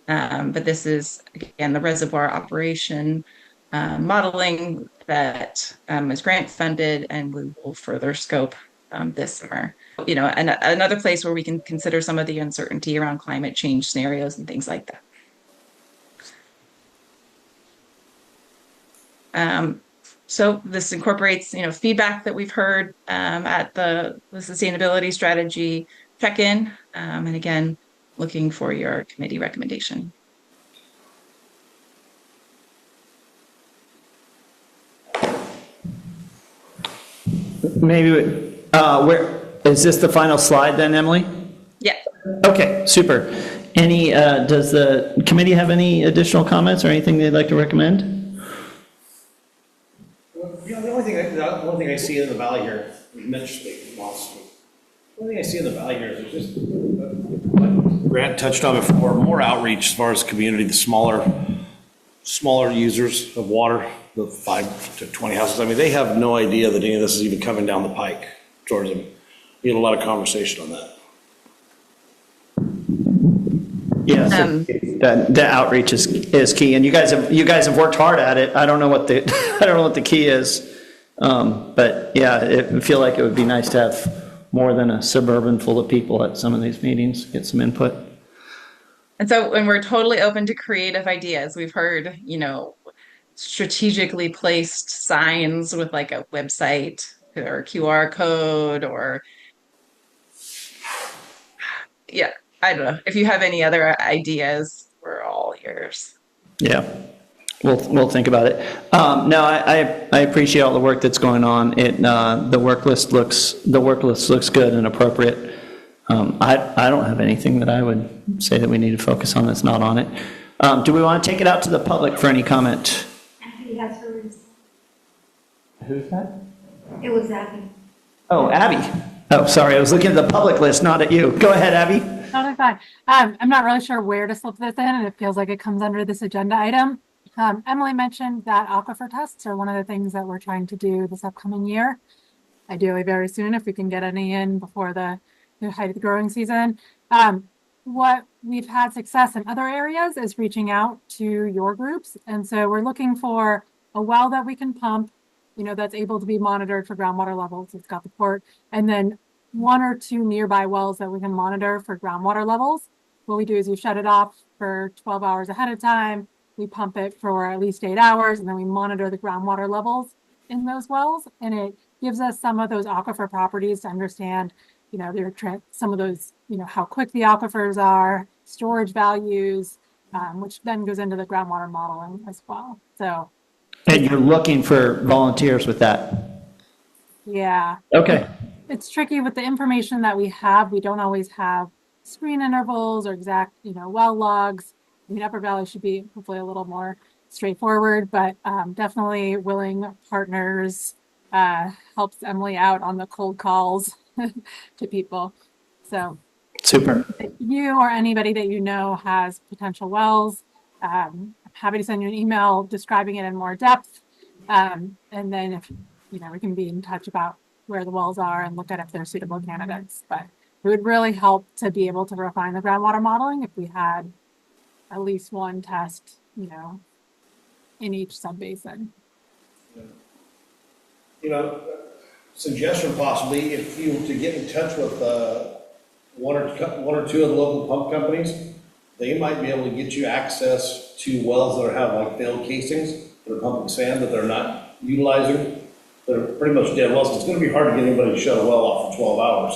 But this is, again, the reservoir operation modeling that is grant funded, and we will further scope this summer. And another place where we can consider some of the uncertainty around climate change scenarios and things like that. So this incorporates, feedback that we've heard at the sustainability strategy check-in, and again, looking for your committee recommendation. Maybe, where, is this the final slide then, Emily? Yeah. Okay, super. Does the committee have any additional comments or anything they'd like to recommend? The only thing I see in the valley here, Mitch, the only thing I see in the valley here is there's just, like Grant touched on before, more outreach as far as community, the smaller users of water, the 5 to 20 houses. I mean, they have no idea that any of this is even coming down the pike towards them. We had a lot of conversation on that. Yeah, the outreach is key, and you guys have worked hard at it. I don't know what the key is, but yeah, I feel like it would be nice to have more than a suburban full of people at some of these meetings, get some input. And so when we're totally open to creative ideas, we've heard, strategically placed signs with like a website or QR code or, yeah, I don't know. If you have any other ideas, we're all ears. Yeah, we'll think about it. No, I appreciate all the work that's going on. The work list looks good and appropriate. I don't have anything that I would say that we need to focus on that's not on it. Do we want to take it out to the public for any comment? Abby has her raised. Who's that? It was Abby. Oh, Abby. Oh, sorry, I was looking at the public list, not at you. Go ahead, Abby. Totally fine. I'm not really sure where to slip this in, and it feels like it comes under this agenda item. Emily mentioned that aquifer tests are one of the things that we're trying to do this upcoming year. Ideally very soon, if we can get any in before the height of the growing season. what we've had success in other areas is reaching out to your groups. And so we're looking for a well that we can pump, that's able to be monitored for groundwater levels. It's got the port. And then 1 or 2 nearby wells that we can monitor for groundwater levels. What we do is we shut it off for 12 hours ahead of time. We pump it for at least 8 hours, and then we monitor the groundwater levels in those wells. And it gives us some of those aquifer properties to understand, some of those, how quick the aquifers are, storage values, which then goes into the groundwater modeling as well. So. And you're looking for volunteers with that? Yeah. Okay. It's tricky with the information that we have. We don't always have screen intervals or exact, well logs. I mean, Upper Valley should be hopefully a little more straightforward, but definitely willing partners helps Emily out on the cold calls to people. So super. If you or anybody that has potential wells, I'm happy to send you an email describing it in more depth. And then if, we can be in touch about where the wells are and look at if they're suitable candidates. But it would really help to be able to refine the groundwater modeling if we had at least one test, in each subbasin. Suggestion possibly, if you were to get in touch with one or two of the local pump companies, they might be able to get you access to wells that have like failed casings, that are pumping sand that they're not utilizing. They're pretty much dead wells. It's going to be hard to get anybody to shut a well off for 12 hours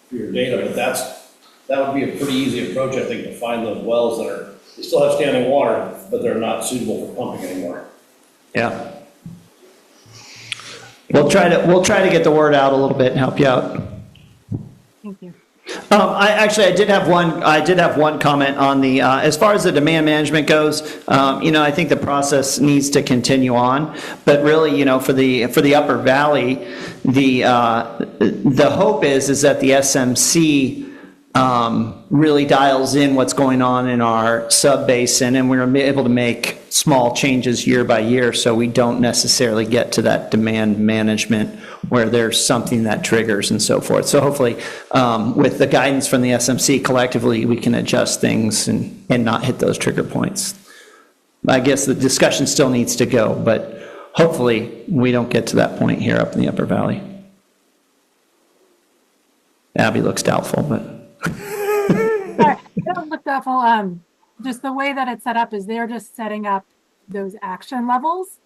for your data, but that would be a pretty easy approach, I think, to find those wells that they still have standing water, but they're not suitable for pumping anymore. Yeah. We'll try to get the word out a little bit and help you out. Thank you. I did have one comment on the, as far as the demand management goes, I think the process needs to continue on, but really, for the Upper Valley, the hope is that the SMC really dials in what's going on in our sub-basin, and we're able to make small changes year by year, so we don't necessarily get to that demand management where there's something that triggers and so forth. So hopefully, with the guidance from the SMC collectively, we can adjust things and not hit those trigger points. I guess the discussion still needs to go, but hopefully we don't get to that point here up in the Upper Valley. Abby looks doubtful, but. I don't look doubtful. Just the way that it's set up is they're just setting up those action levels,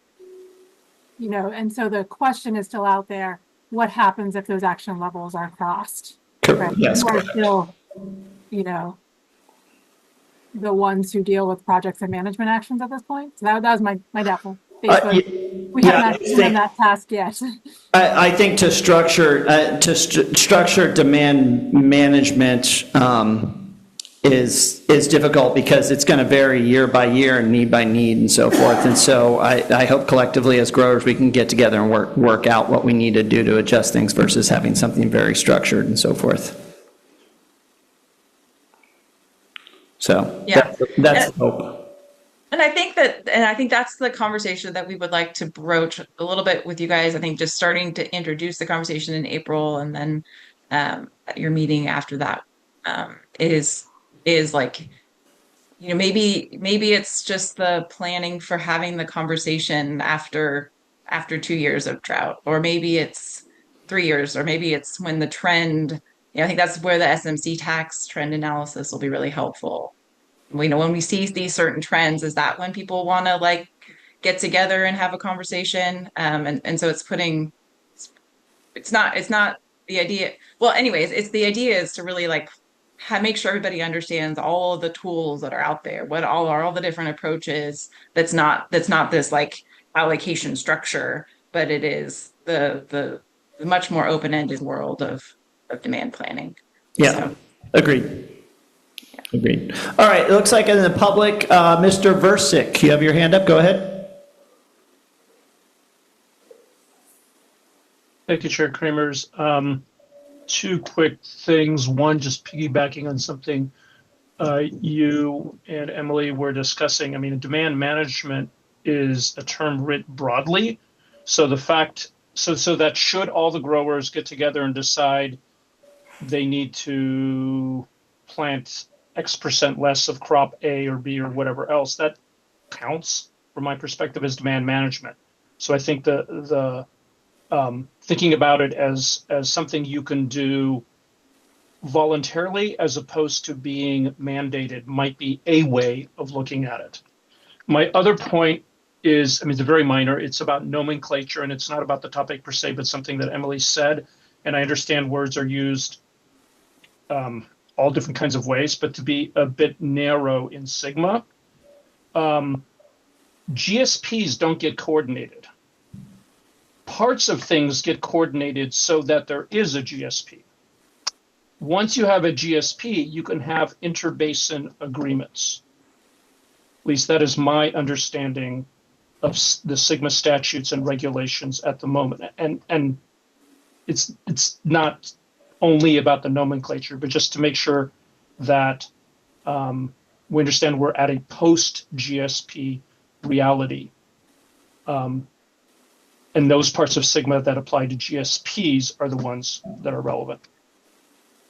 and so the question is still out there: what happens if those action levels are crossed? Correct. Yes. You are still, the ones who deal with projects and management actions at this point. So that was my doubtful. Basically, we haven't actually done that task yet. I think to structure demand management is difficult because it's going to vary year by year and need by need and so forth. And so I hope collectively as growers we can get together and work out what we need to do to adjust things versus having something very structured and so forth. So Yeah. that's the hope. And I think that's the conversation that we would like to broach a little bit with you guys. I think just starting to introduce the conversation in April, and then your meeting after that is like, maybe it's just the planning for having the conversation after 2 years of drought, or maybe it's 3 years, or maybe it's when the trend. I think that's where the SMC tax trend analysis will be really helpful. When we see these certain trends, is that when people want to get together and have a conversation? And so it's not the idea. Well, anyways, it's the idea is to really make sure everybody understands all of the tools that are out there, what all the different approaches. That's not this allocation structure, but it is the much more open-ended world of demand planning. Yeah, So, agreed. Agreed. All right, it looks like in the public, Mr. Versick, you have your hand up, go ahead. Thank you, Chair Kramers. Two quick things. One, just piggybacking on something you and Emily were discussing. I mean, demand management is a term writ broadly. So so that should all the growers get together and decide they need to plant X% less of crop A or B or whatever else, that counts from my perspective as demand management. So I think the thinking about it as something you can do voluntarily as opposed to being mandated might be a way of looking at it. My other point is, I mean, it's very minor. It's about nomenclature, and it's not about the topic per se, but something that Emily said. And I understand words are used all different kinds of ways, but to be a bit narrow in Sigma, GSPs don't get coordinated. Parts of things get coordinated so that there is a GSP. Once you have a GSP, you can have interbasin agreements. At least that is my understanding of the Sigma statutes and regulations at the moment. And it's not only about the nomenclature, but just to make sure that we understand we're at a post-GSP reality. And those parts of Sigma that apply to GSPs are the ones that are relevant.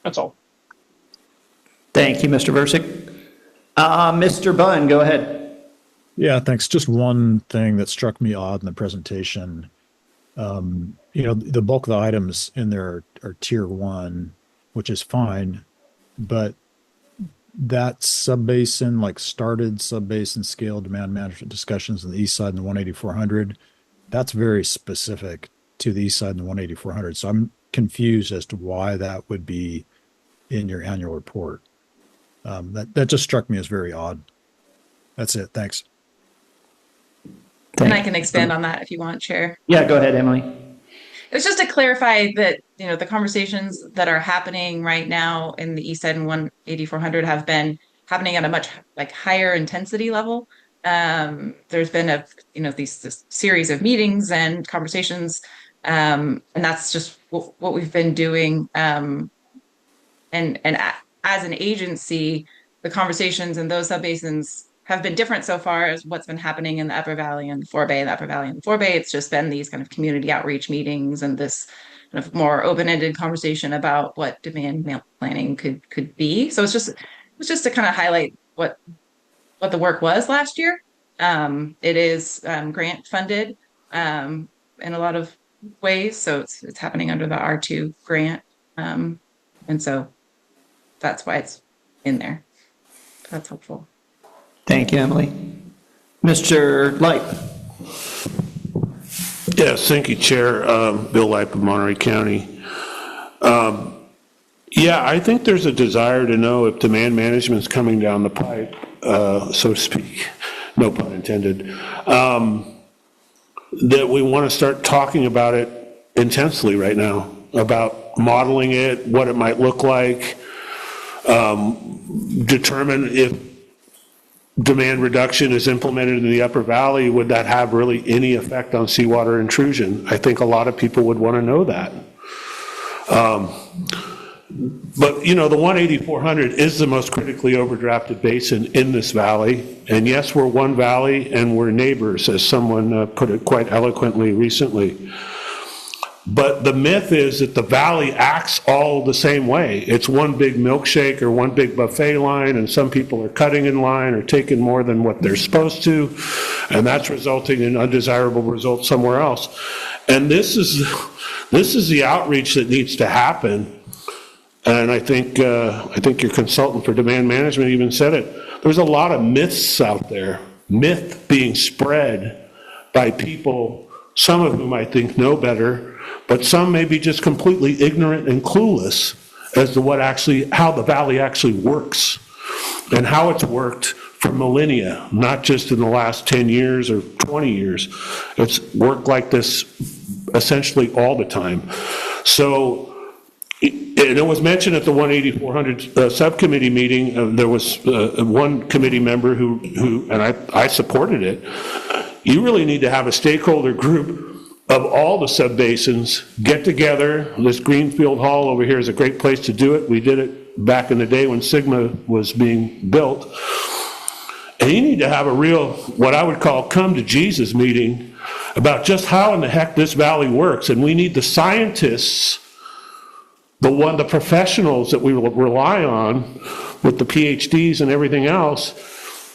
That's all. Thank you, Mr. Versick. Mr. Bunn, go ahead. Yeah, thanks. Just one thing that struck me odd in the presentation. The bulk of the items in there are tier 1, which is fine, but that subbasin, like started subbasin scale demand management discussions on the east side and the 18400, that's very specific to the east side and the 18400. So I'm confused as to why that would be in your annual report. That just struck me as very odd. That's it. Thanks. And I can expand on that if you want, Chair. Yeah, go ahead, Emily. It was just to clarify that, the conversations that are happening right now in the East Side and 18400 have been happening at a much higher intensity level. There's been this series of meetings and conversations, and that's just what we've been doing. And as an agency, the conversations in those subbasins have been different so far as what's been happening in the Upper Valley and the Forebay, It's just been these kind of community outreach meetings and this kind of more open-ended conversation about what demand planning could be. So it was just to kind of highlight what the work was last year. It is grant funded in a lot of ways, so it's happening under the R2 grant, and so that's why it's in there. That's helpful. Thank you, Emily. Mr. Light. Yes, thank you, Chair. Bill Lipe of Monterey County. Yeah, I think there's a desire to know if demand management's coming down the pipe, so to speak, no pun intended, that we want to start talking about it intensely right now, about modeling it, what it might look like, determine if demand reduction is implemented in the Upper Valley, would that have really any effect on seawater intrusion? I think a lot of people would want to know that. But, the 18400 is the most critically overdrafted basin in this valley. And yes, we're one valley and we're neighbors, as someone put it quite eloquently recently. But the myth is that the valley acts all the same way. It's one big milkshake or one big buffet line, and some people are cutting in line or taking more than what they're supposed to, and that's resulting in undesirable results somewhere else. And this is the outreach that needs to happen. And I think your consultant for demand management even said it. There's a lot of myths out there, myth being spread by people, some of whom I think know better, but some may be just completely ignorant and clueless as to how the valley actually works and how it's worked for millennia, not just in the last 10 years or 20 years. It's worked like this essentially all the time. So, and it was mentioned at the 18400 subcommittee meeting, there was one committee member who and I supported it. You really need to have a stakeholder group of all the subbasins get together. This Greenfield Hall over here is a great place to do it. We did it back in the day when Sigma was being built. And you need to have a real, what I would call, come to Jesus meeting about just how in the heck this valley works. And we need the scientists the professionals that we rely on with the PhDs and everything else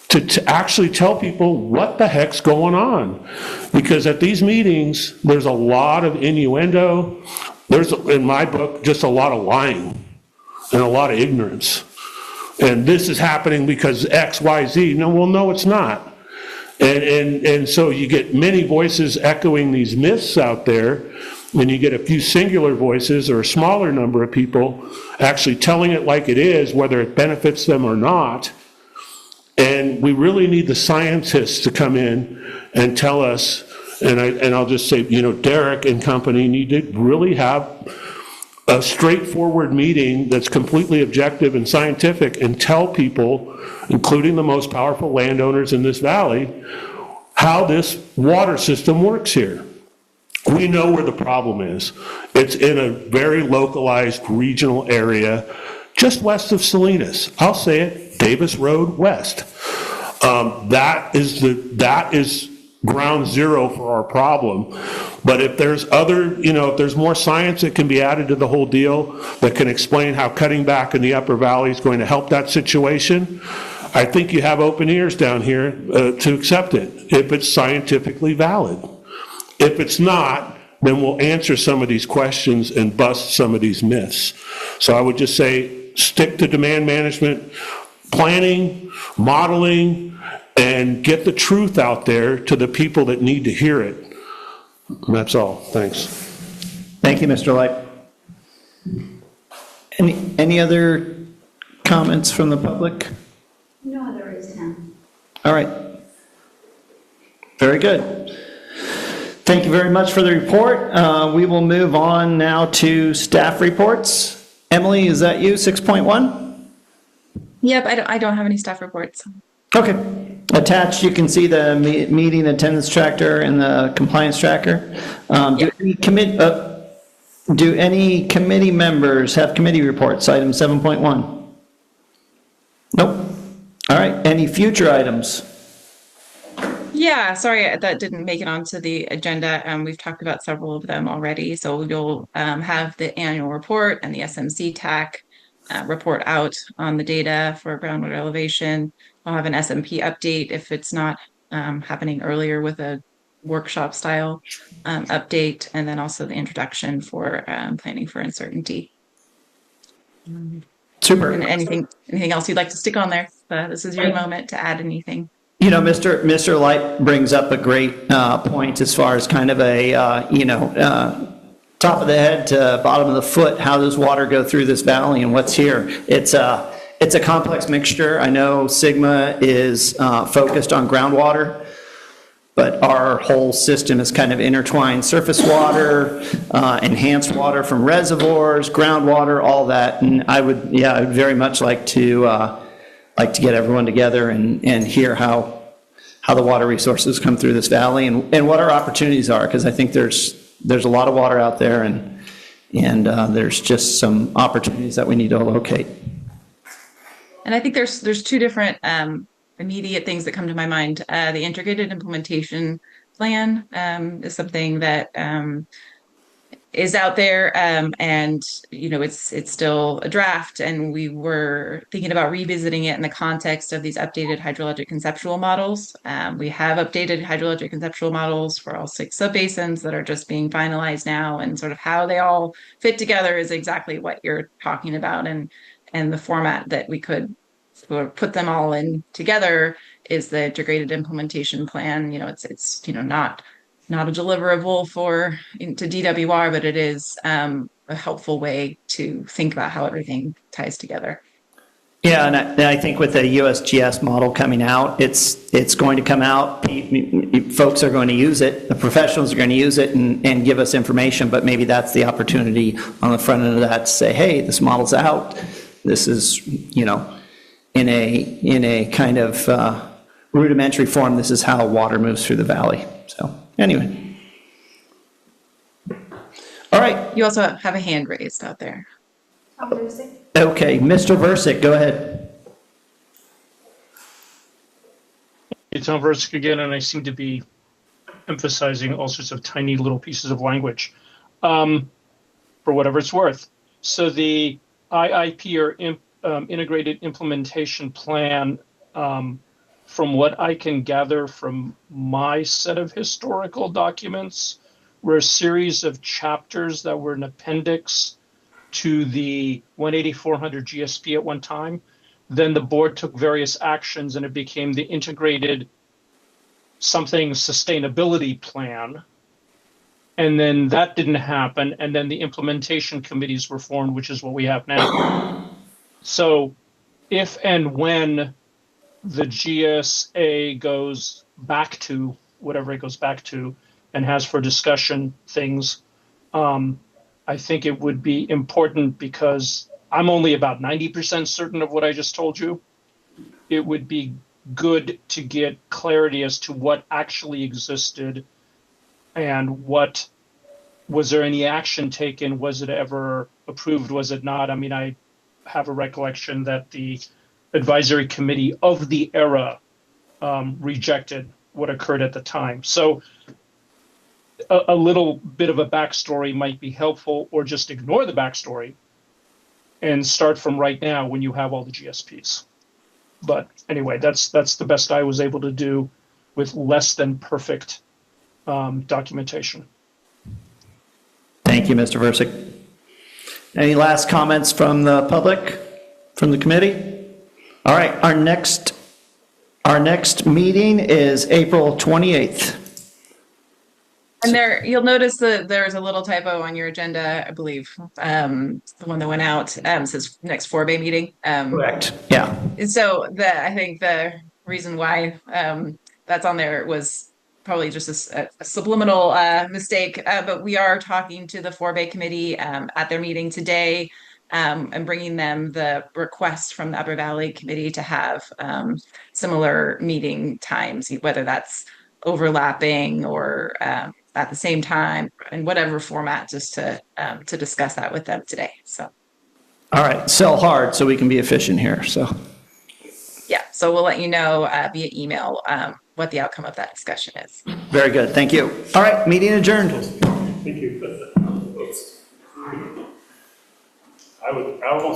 to actually tell people what the heck's going on. Because at these meetings, there's a lot of innuendo. There's, in my book, just a lot of lying and a lot of ignorance. And this is happening because X, Y, Z. No, well, no, it's not. And so you get many voices echoing these myths out there, and you get a few singular voices or a smaller number of people actually telling it like it is, whether it benefits them or not. And we really need the scientists to come in and tell us, and I'll just say, Derek and company need to really have a straightforward meeting that's completely objective and scientific and tell people, including the most powerful landowners in this valley, how this water system works here. We know where the problem is. It's in a very localized regional area just west of Salinas. I'll say it, Davis Road West. That is ground zero for our problem. But if there's if there's more science that can be added to the whole deal that can explain how cutting back in the upper valley is going to help that situation, I think you have open ears down here to accept it, if it's scientifically valid. If it's not, then we'll answer some of these questions and bust some of these myths. So I would just say, stick to demand management, planning, modeling, and get the truth out there to the people that need to hear it. And that's all. Thanks. Thank you, Mr. Light. Any other comments from the public? No, there is none. All right. Very good. Thank you very much for the report. We will move on now to staff reports. Emily, is that you, 6.1? Yep, I don't have any staff reports. Okay. Attached, you can see the meeting attendance tracker and the compliance tracker. Do any committee members have committee reports, item 7.1? Nope. All right, any future items? Yeah, sorry, that didn't make it onto the agenda. We've talked about several of them already. So you'll have the annual report and the SMC TAC report out on the data for groundwater elevation. I'll have an SMP update if it's not happening earlier with a workshop style update, and then also the introduction for planning for uncertainty. Super. And anything else you'd like to stick on there? This is your moment to add anything. Mr. Light brings up a great point as far as kind of a, top of the head to bottom of the foot, how does water go through this valley and what's here? It's a complex mixture. I know Sigma is focused on groundwater, but our whole system is kind of intertwined. Surface water, enhanced water from reservoirs, groundwater, all that. And I would very much like to get everyone together and hear how the water resources come through this valley and what our opportunities are, because I think there's a lot of water out there and there's just some opportunities that we need to locate. And I think there's two different immediate things that come to my mind. The integrated implementation plan is something that is out there, and it's still a draft, and we were thinking about revisiting it in the context of these updated hydrologic conceptual models. We have updated hydrologic conceptual models for all 6 subbasins that are just being finalized now, and sort of how they all fit together is exactly what you're talking about, and the format that we could put them all in together is the integrated implementation plan. It's not a deliverable to DWR, but it is a helpful way to think about how everything ties together. Yeah, and I think with the USGS model coming out, it's going to come out. Folks are going to use it. The professionals are going to use it and give us information. But maybe that's the opportunity on the front end of that to say, hey, this model's out. This is, in a kind of rudimentary form. This is how water moves through the valley. So. Anyway. All right. You also have a hand raised out there. Okay, Mr. Versick, go ahead. It's Tom Versick again, and I seem to be emphasizing all sorts of tiny little pieces of language for whatever it's worth. So the IIP or Integrated Implementation Plan, from what I can gather from my set of historical documents, were a series of chapters that were an appendix to the 18400 GSP at one time. Then the board took various actions and it became the Integrated something Sustainability Plan. And then that didn't happen. And then the implementation committees were formed, which is what we have now. So if and when the GSA goes back to whatever it goes back to and has for discussion things, I think it would be important, because I'm only about 90% certain of what I just told you. It would be good to get clarity as to what actually existed and what, was there any action taken? Was it ever approved? Was it not? I mean, I have a recollection that the advisory committee of the era rejected what occurred at the time. So a little bit of a backstory might be helpful, or just ignore the backstory and start from right now when you have all the GSPs. But anyway, that's the best I was able to do with less than perfect documentation. Thank you, Mr. Versick. Any last comments from the public, from the committee? All right, our next meeting is April 28th. And there, you'll notice that there's a little typo on your agenda, I believe. The one that went out says next 4-Bay meeting. Correct, yeah. So I think the reason why that's on there was probably just a subliminal mistake. But we are talking to the 4-Bay committee at their meeting today, and bringing them the request from the Upper Valley Committee to have similar meeting times, whether that's overlapping or at the same time, in whatever format, just to discuss that with them today. So, All right, sell hard so we can be efficient here, so. yeah, so we'll let you know via email what the outcome of that discussion is. Very good, thank you. All right, meeting adjourned. Thank you. I would almost